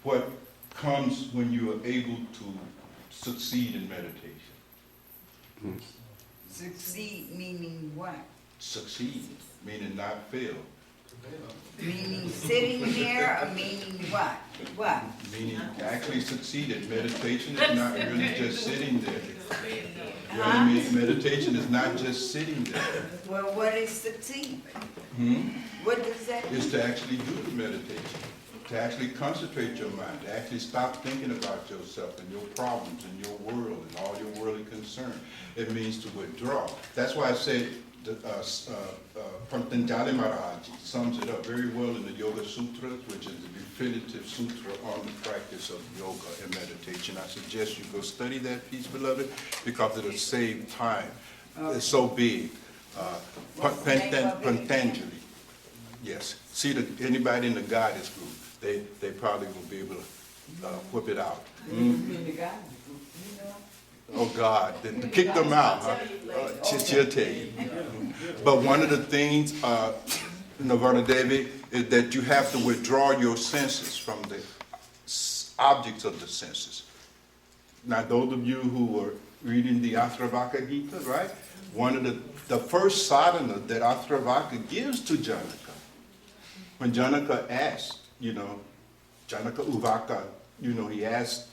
what comes when you are able to succeed in meditation. Succeed meaning what? Succeed, meaning not fail. Meaning sitting there or meaning what? What? Meaning actually succeeded. Meditation is not really just sitting there. You know what I mean? Meditation is not just sitting there. Well, what is succeed? Hmm? What does that mean? Is to actually do the meditation, to actually concentrate your mind, to actually stop thinking about yourself and your problems and your world and all your worldly concern. It means to withdraw. That's why I said Patanjali Maharaji sums it up very well in the Yoga Sutras, which is the definitive sutra on the practice of yoga and meditation. I suggest you go study that piece, beloved, because it'll save time. It's so big. Patanjali. Yes. See, anybody in the goddess group, they probably will be able to whip it out. Oh God, to kick them out. She'll tell you. But one of the things, Navarna Devi, is that you have to withdraw your senses from the objects of the senses. Now, those of you who are reading the Ashravaka Gita, right? One of the first sadhana that Ashravaka gives to Janaka, when Janaka asked, Janaka Uvaka, he asked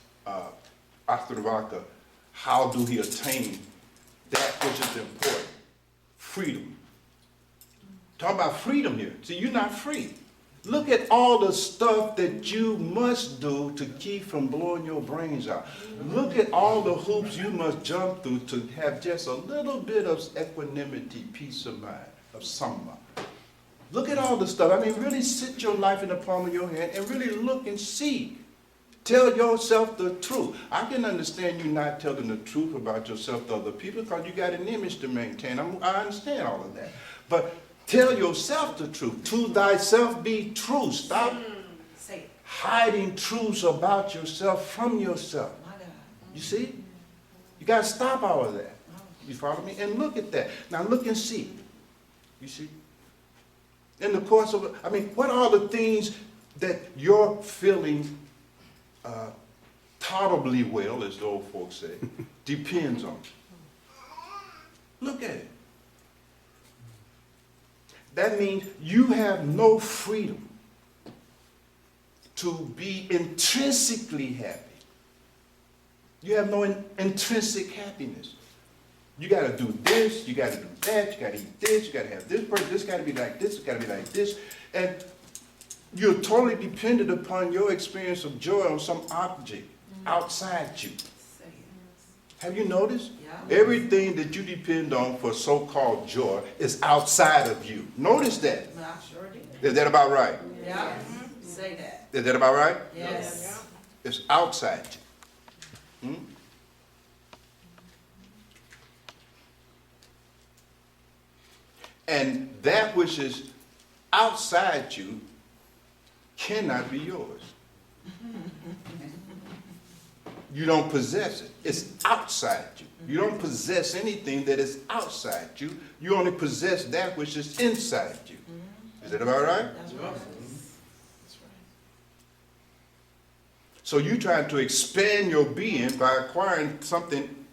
Ashravaka, how do he attain that which is important? Freedom. Talk about freedom here. See, you're not free. Look at all the stuff that you must do to keep from blowing your brains out. Look at all the hoops you must jump through to have just a little bit of equanimity, peace of mind, of samma. Look at all the stuff. I mean, really sit your life in the palm of your hand and really look and see. Tell yourself the truth. I can understand you not telling the truth about yourself to other people because you got an image to maintain. I understand all of that. But tell yourself the truth. To thyself be true. Stop hiding truths about yourself from yourself. You see? You got to stop all of that. You follow me? And look at that. Now look and see. You see? In the course of, what are the things that you're feeling tolerably well, as the old folks say, depends on? Look at it. That means you have no freedom to be intrinsically happy. You have no intrinsic happiness. You got to do this, you got to do that, you got to eat this, you got to have this person, this got to be like this, it's got to be like this. And you're totally dependent upon your experience of joy on some object outside you. Have you noticed? Yeah. Everything that you depend on for so-called joy is outside of you. Notice that. No, I sure did. Is that about right? Yeah. Say that. Is that about right? Yes. It's outside you. And that which is outside you cannot be yours. You don't possess it. It's outside you. You don't possess anything that is outside you. You only possess that which is inside you. Is that about right? That's right. So you're trying to expand your being by acquiring something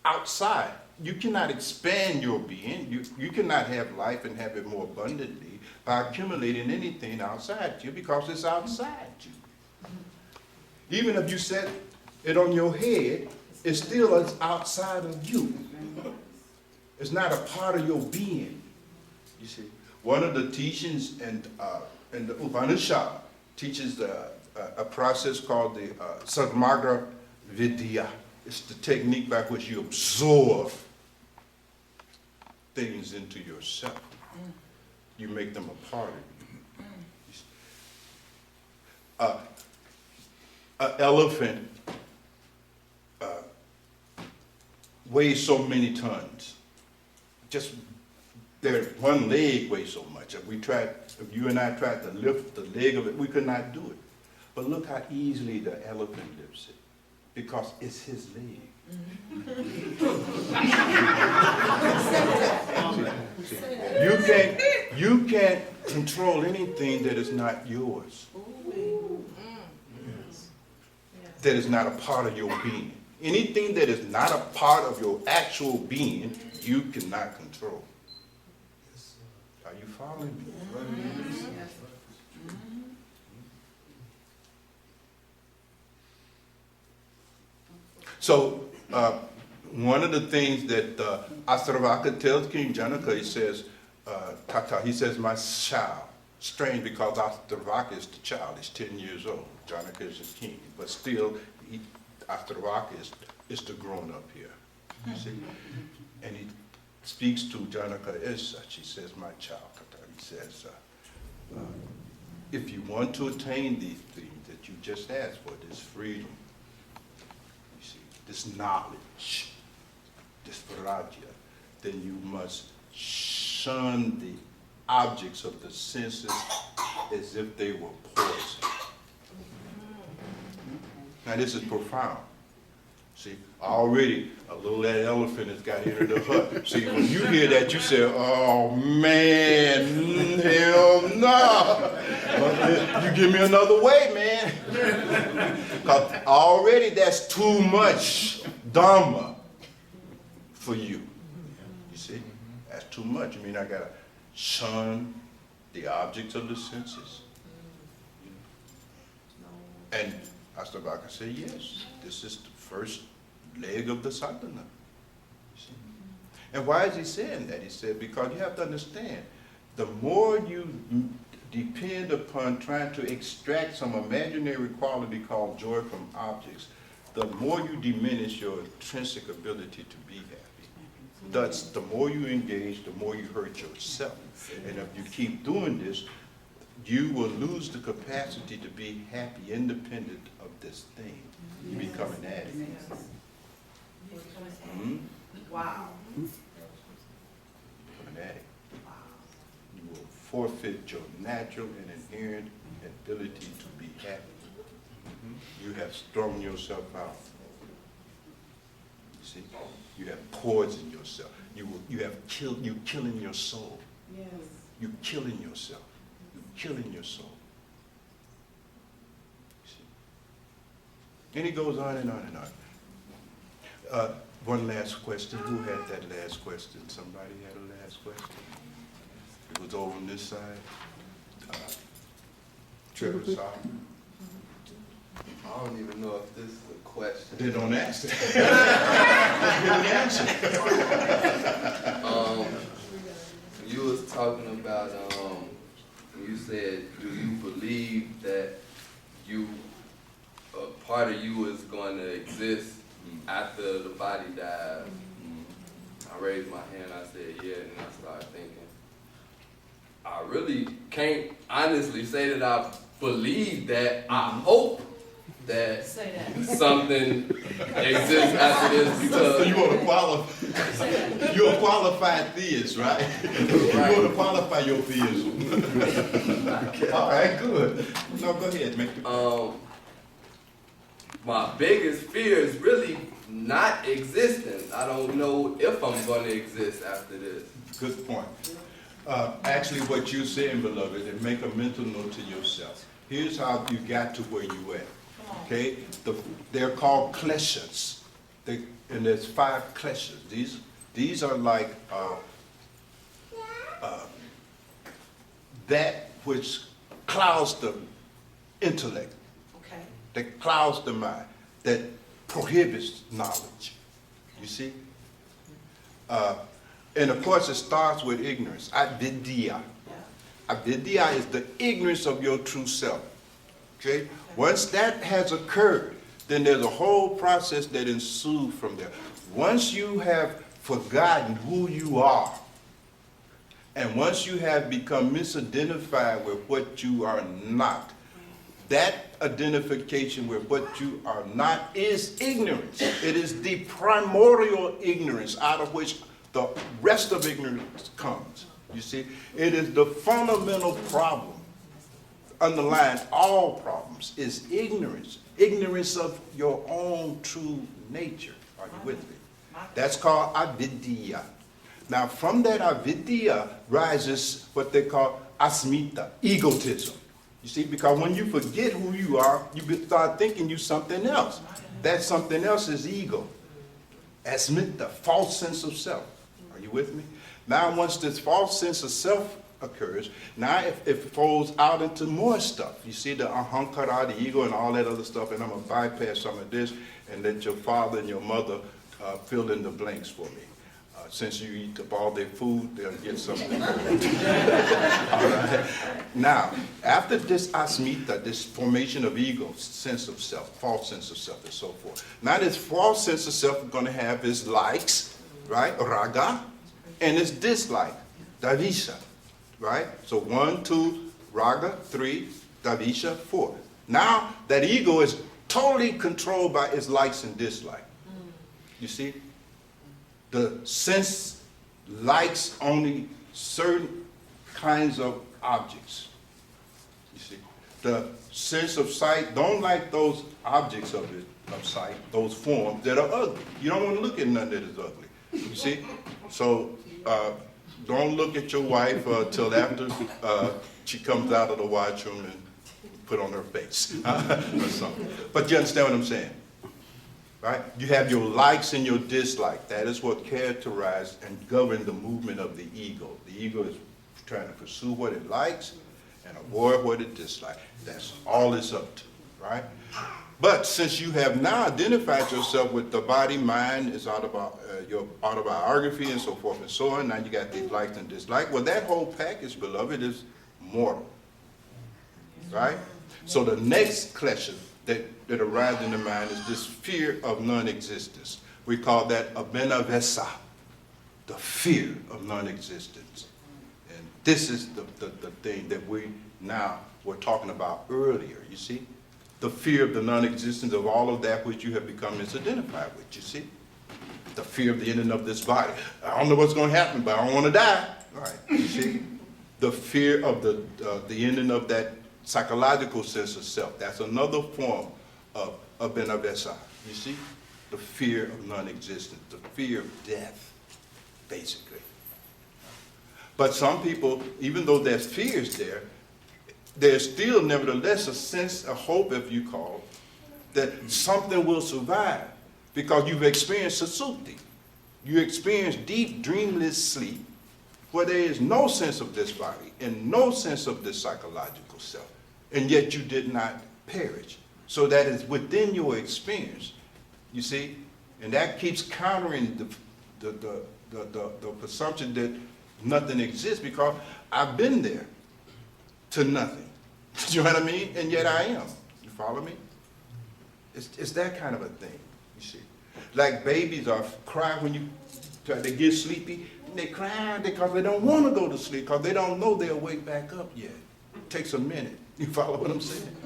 outside. You cannot expand your being. You cannot have life and have it more abundantly by accumulating anything outside you because it's outside you. Even if you set it on your head, it still is outside of you. It's not a part of your being. You see, one of the teachings in the Upanishad teaches a process called the Samagra Vidya. It's the technique by which you absorb things into yourself. You make them a part of you. An elephant weighs so many tons. Just one leg weighs so much. If you and I tried to lift the leg of it, we could not do it. But look how easily the elephant lifts it, because it's his leg. You can't control anything that is not yours. That is not a part of your being. Anything that is not a part of your actual being, you cannot control. Are you following me? So, one of the things that Afrika tells King Janaka, he says, he says, my child. Strange, because Afrika is the child, he's 10 years old. Janaka is his king, but still, Afrika is the grown-up here, you see? And he speaks to Janaka as such. He says, my child. He says, if you want to attain these things that you just asked for, this freedom, you see, this knowledge, this viraja, then you must shun the objects of the senses as if they were poison. Now this is profound. See, already a little that elephant has got into the hut. See, when you hear that, you say, oh man, hell no. You give me another way, man. Because already that's too much Dharma for you. You see, that's too much. I mean, I got to shun the objects of the senses. And Astabaka said, yes, this is the first leg of the sadhana. And why is he saying that? He said, because you have to understand, the more you depend upon trying to extract some imaginary quality called joy from objects, the more you diminish your intrinsic ability to be happy. Thus, the more you engage, the more you hurt yourself. And if you keep doing this, you will lose the capacity to be happy, independent of this thing. You become an addict. Wow. You become an addict. You will forfeit your natural and inherent ability to be happy. You have strung yourself out. You see, you have poisoned yourself. You're killing your soul. Yes. You're killing yourself. Killing your soul. See? And he goes on and on and on. One last question. Who had that last question? Somebody had a last question? It was over on this side. Trevor Side. I don't even know if this is a question. They don't ask it. Give an answer. You was talking about you said, do you believe that a part of you is going to exist after the body dies? I raised my hand, I said, yeah, and I started thinking, I really can't honestly say that I believe that. I hope that something exists after this, because So you want to qualify? You're a qualified theist, right? You want to qualify your theism. All right, good. No, go ahead. Make the my biggest fear is really not existence. I don't know if I'm going to exist after this. Good point. Actually, what you're saying, beloved, and make a mental note to yourself. Here's how you got to where you at. Okay, they're called kleshas, and there's 5 kleshas. These are like that which clouds the intellect, Okay. that clouds the mind, that prohibits knowledge. You see, and of course it starts with ignorance. Avidya. Avidya is the ignorance of your true self. Okay? Once that has occurred, then there's a whole process that ensues from there. Once you have forgotten who you are, and once you have become misidentified with what you are not, that identification with what you are not is ignorance. It is the primordial ignorance out of which the rest of ignorance comes. You see, it is the fundamental problem underlying all problems is ignorance. Ignorance of your own true nature. Are you with me? That's called avidya. Now from that avidya rises what they call asmita, egotism. You see, because when you forget who you are, you start thinking you something else. That something else is ego. Asmita, false sense of self. Are you with me? Now once this false sense of self occurs, now it folds out into more stuff. You see the ahankara, the ego, and all that other stuff, and I'm going to bypass some of this and let your father and your mother fill in the blanks for me. Since you eat up all their food, they'll get something. All right. Now, after this asmita, this formation of ego, sense of self, false sense of self, and so forth. Now this false sense of self is going to have its likes, right, raga, and its dislike, davisha, right? So 1, 2, raga, 3, davisha, 4. Now that ego is totally controlled by its likes and dislikes. You see? The sense likes only certain kinds of objects. You see, the sense of sight don't like those objects of sight, those forms that are ugly. You don't want to look at nothing that is ugly. You see, so don't look at your wife till after she comes out of the washroom and put on her face or something. But you understand what I'm saying? Right? You have your likes and your dislikes. That is what characterizes and governs the movement of the ego. The ego is trying to pursue what it likes and avoid what it dislikes. That's all it's up to, right? But since you have now identified yourself with the body, mind, is your autobiography and so forth and so on, now you got these likes and dislikes. Well, that whole package, beloved, is mortal, right? So the next question that arises in the mind is this fear of non-existence. We call that abhenavesa, the fear of non-existence. And this is the thing that we now were talking about earlier, you see? The fear of the non-existence of all of that which you have become misidentified with, you see? The fear of the ending of this body. I don't know what's going to happen, but I don't want to die. All right, you see? The fear of the ending of that psychological sense of self. That's another form of abhenavesa. You see? The fear of non-existence, the fear of death, basically. But some people, even though there's fears there, there's still nevertheless a sense, a hope, if you call, that something will survive because you've experienced susupti. You experience deep, dreamless sleep where there is no sense of this body and no sense of this psychological self, and yet you did not perish. So that is within your experience, you see, and that keeps countering the presumption that nothing exists because I've been there to nothing. You know what I mean? And yet I am. You follow me? It's that kind of a thing, you see. Like babies are crying when you try to get sleepy. And they cry because they don't want to go to sleep because they don't know they'll wake back up yet. It takes a minute. You follow what I'm saying?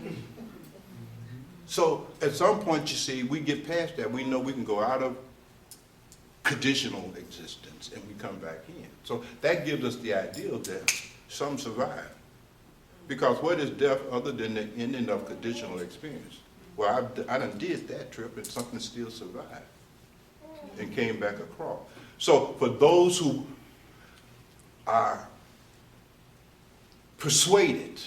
So at some point, you see, we get past that. We know we can go out of conditional existence and we come back in. So that gives us the idea that some survive. Because what is death other than the ending of conditional experience? Well, I done did that trip and something still survived and came back across. So for those who are persuaded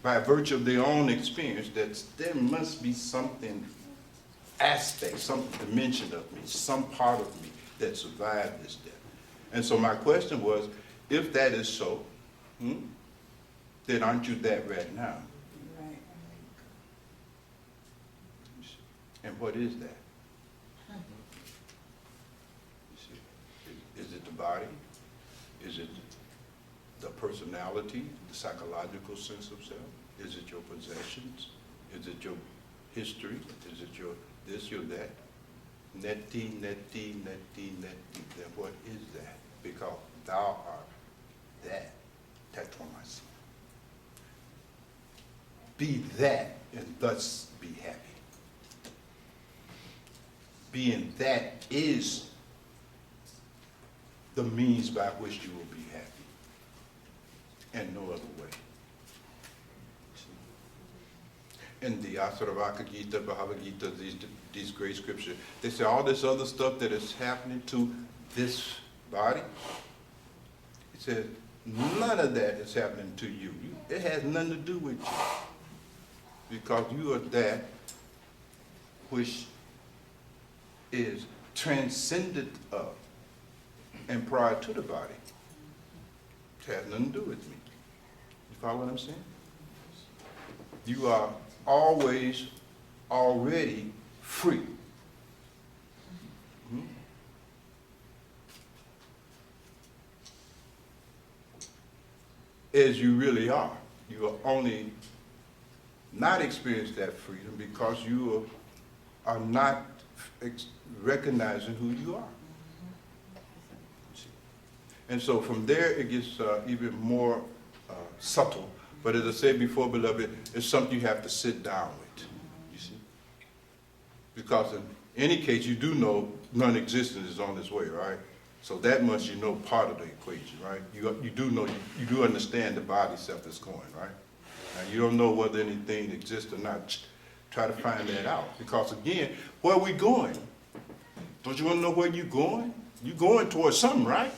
by virtue of their own experience that there must be something, aspect, some dimension of me, some part of me that survived this death. And so my question was, if that is so, then aren't you that right now? Right. And what is that? You see, is it the body? Is it the personality, the psychological sense of self? Is it your possessions? Is it your history? Is it your this, your that? Neti, neti, neti, neti. Then what is that? Because thou art that. Tetromasi. Be that and thus be happy. Being that is the means by which you will be happy. and no other way. In the Asarvaka Gita, Bhagavad Gita, these great scriptures, they say all this other stuff that is happening to this body, it says none of that is happening to you. It has nothing to do with you. Because you are that which is transcendent of and prior to the body. It has nothing to do with me. You follow what I'm saying? You are always already free. Hmm? As you really are. You are only not experiencing that freedom because you are not recognizing who you are. And so from there it gets even more subtle. But as I said before, beloved, it's something you have to sit down with, you see. Because in any case, you do know non-existence is on its way, right? So that much you know part of the equation, right? You do know, you do understand the body self is going, right? Now you don't know whether anything exists or not. Try to find that out. Because again, where are we going? Don't you want to know where you're going? You're going towards something, right?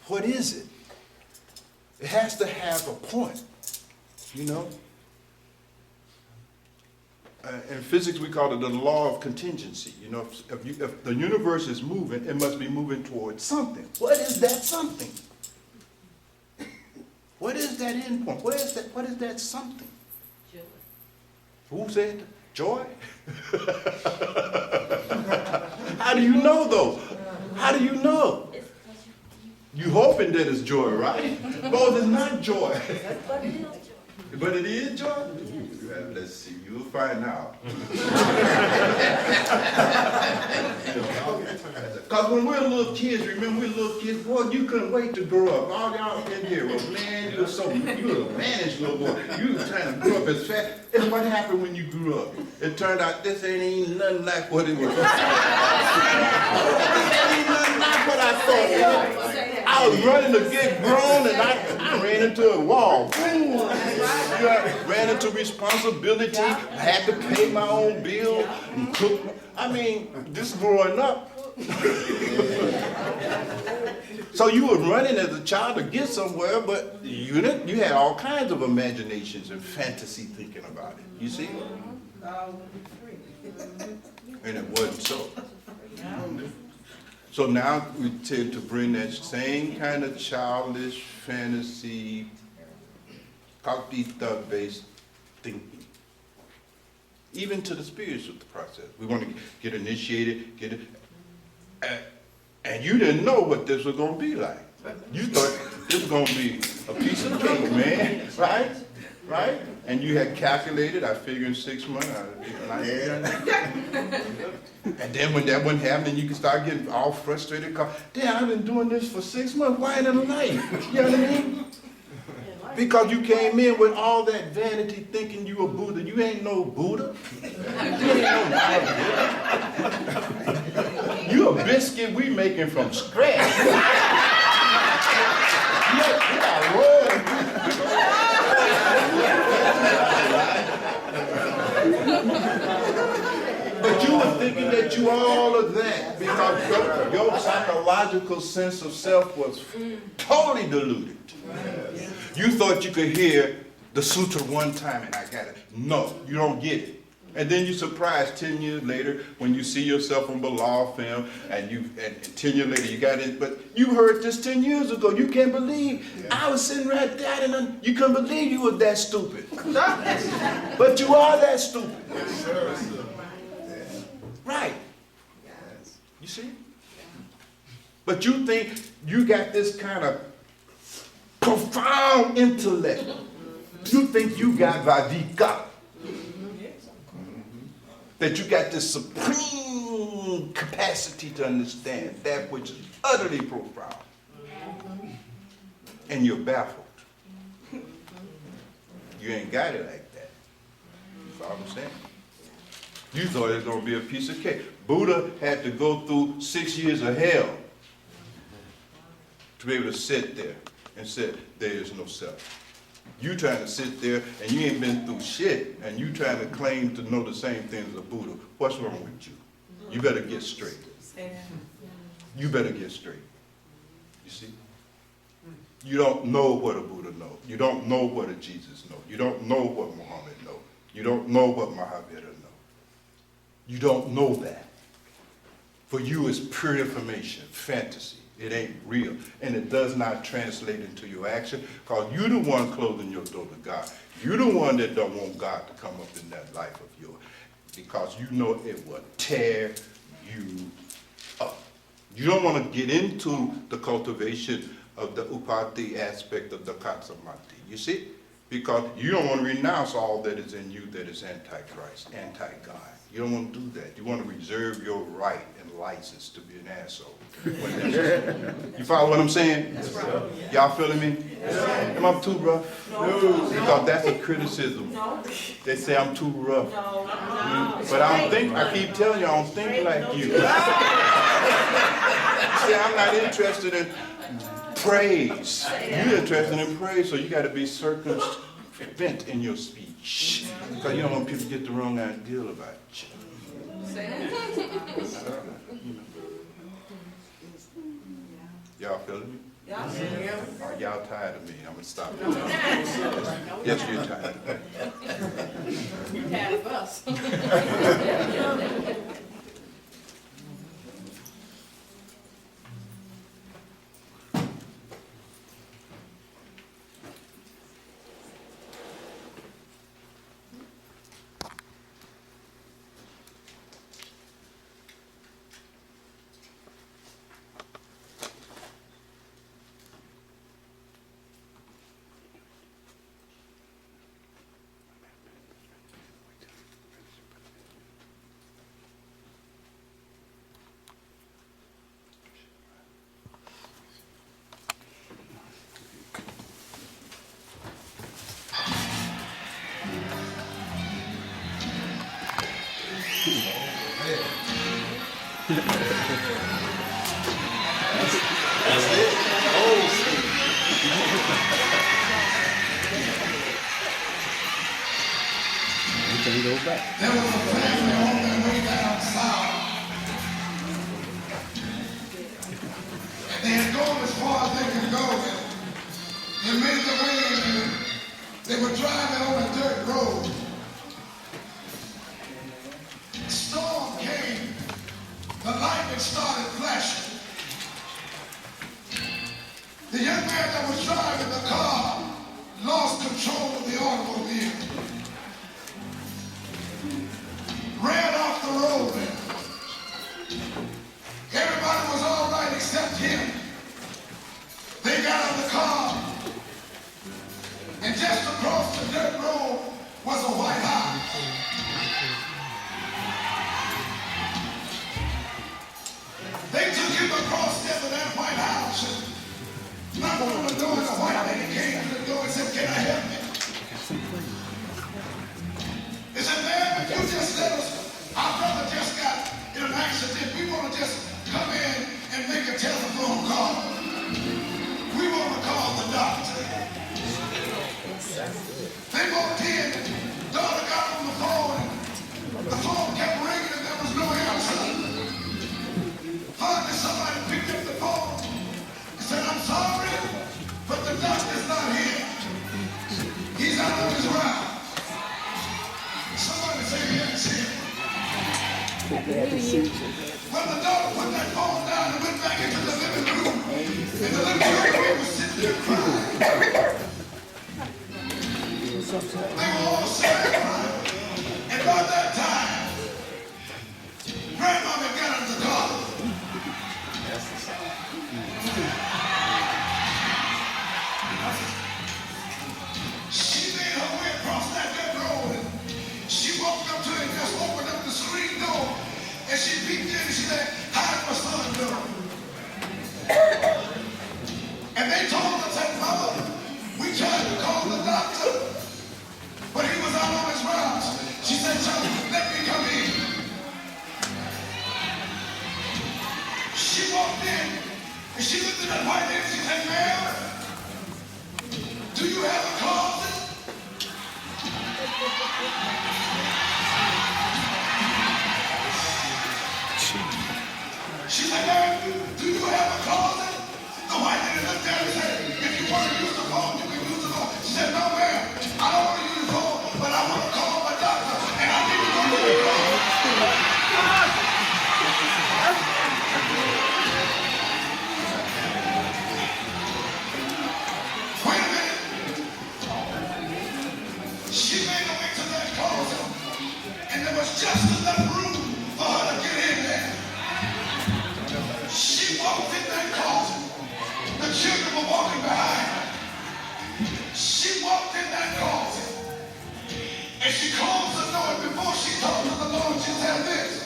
What is it? It has to have a point, you know? In physics, we call it the law of contingency. You know, if the universe is moving, it must be moving towards something. What is that something? What is that end point? What is that something? Joy. Who said joy? How do you know, though? How do you know? You hoping that it's joy, right? But it's not joy. But it is joy. But it is joy? Let's see, you'll find out. Because when we're little kids, remember we're little kids, boy, you couldn't wait to grow up. All y'all in here, well, man, you were a managed little boy. You were trying to grow up as fast. And what happened when you grew up? It turned out this ain't even nothing like what it was. This ain't nothing like what I thought. I was running to get grown and I ran into a wall. Boom. Ran into responsibility. I had to pay my own bill and cook. I mean, this growing up. So you were running as a child to get somewhere, but you had all kinds of imaginations and fantasy thinking about it. You see? And it wasn't so. So now we tend to bring that same kind of childish fantasy, Kalpita-based thinking, even to the spiritual process. We want to get initiated, get it, and you didn't know what this was going to be like. You thought this was going to be a piece of cake, man, right? Right? And you had calculated, I figure in 6 months, and then when that wasn't happening, you can start getting all frustrated, because, damn, I've been doing this for 6 months, why ain't it a life? You know what I mean? Because you came in with all that vanity thinking you a Buddha. You ain't no Buddha. You ain't no Buddha. You a biscuit we making from scratch. But you were thinking that you all of that because your psychological sense of self was totally diluted. You thought you could hear the sutra one time and I got it. No, you don't get it. And then you're surprised 10 years later when you see yourself on the law film and 10 years later you got it. But you heard this 10 years ago. You can't believe. I was sitting right there and you couldn't believe you were that stupid. But you are that stupid. Right. You see? But you think you got this kind of profound intellect. You think you got Vadika. That you got this supreme capacity to understand that which is utterly profound. And you're baffled. You ain't got it like that. You follow what I'm saying? You thought it was going to be a piece of cake. Buddha had to go through 6 years of hell to be able to sit there and said, there is no self. You trying to sit there and you ain't been through shit, and you trying to claim to know the same thing as a Buddha. What's wrong with you? You better get straight. You better get straight. You see? You don't know what a Buddha knows. You don't know what a Jesus knows. You don't know what Muhammad knows. You don't know what Mahavira knows. You don't know that. For you, it's pure information, fantasy. It ain't real. And it does not translate into your action, because you're the one closing your door to God. You're the one that don't want God to come up in that life of yours, because you know it will tear you up. You don't want to get into the cultivation of the upati aspect of the katsamati. You see? Because you don't want to renounce all that is in you that is anti-Christ, anti-God. You don't want to do that. You want to reserve your right and license to be an asshole. You follow what I'm saying? That's right. Y'all feeling me? Am I too rough? No. Because that's a criticism. No. They say I'm too rough. No. But I don't think, I keep telling you, I don't think like you. See, I'm not interested in praise. You're interested in praise, so you got to be circumspect in your speech, because you don't want people to get the wrong idea about you. Y'all feeling me? Are y'all tired of me? I'm gonna stop. Yes, you're tired. You're tired of us. There was a family on their way down south. And they had gone as far as they could go. They made their way and they were driving on a dirt road. Storm came. The lightning started flashing. The young man that was driving the car lost control of the automobile. Ran off the road. Everybody was all right except him. They got out of the car, and just across the dirt road was a white house. They took him across there to that white house, and knocked on the door, and the white lady came to the door and said, "Can I help you?" He said, "Ma'am, if you just let us, our brother just got in an accident. We want to just come in and make a telephone call. We want to call the doctor." They walked in, daughter got on the phone, and the phone kept ringing and there was no answer. Finally, somebody picked up the phone and said, "I'm sorry, but the doctor's not here. He's out on his round." Somebody say yes here. Well, the daughter put that phone down and went back into the living room. And the little girl was sitting there crying. They were all sad crying. And by that time, Grandmama got out of the car. She made her way across that dirt road. She walked up to it and just opened up the screen door. And she peeked in and she said, "How did my son do?" And they told her, said, "Mama, we tried to call the doctor, but he was out on his rounds." She said, "John, let me come in." She walked in and she looked at that white lady and she said, "Ma'am, She walked in that closet and she closed the door. And before she talked to the Lord, she said this.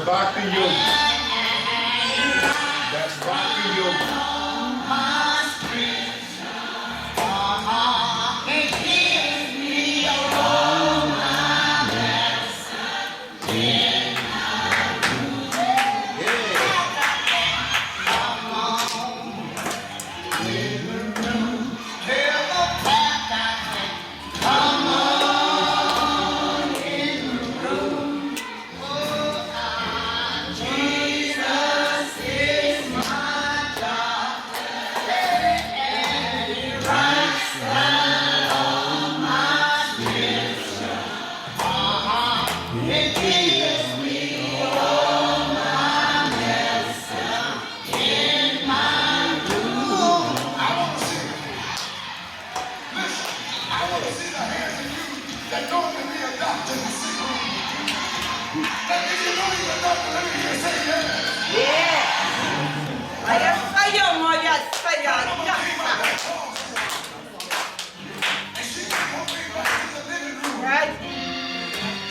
Bhakti yoga. That's bhakti yoga.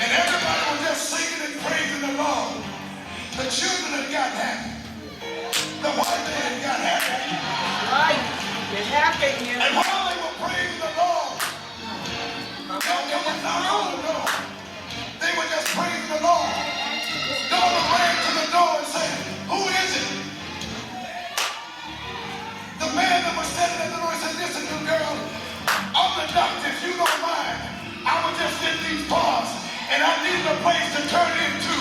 And everybody was just singing and praising the Lord. The children had got happy. The white man got happy. And while they were praising the Lord, they were knocking on the door. They were just praising the Lord. Daughter ran to the door and said, "Who is it?" The man that was standing at the door said, "Listen, little girl, I'm the doctor. If you don't mind, I was just in these bars and I needed a place to turn into.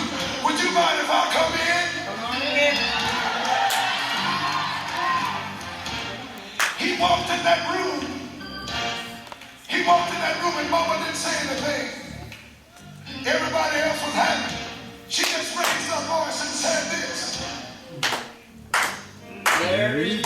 Would you mind if I come in?" Come on in. He walked in that room. He walked in that room and Mama didn't say anything. Everybody else was happy. She just raised her voice and said this. There is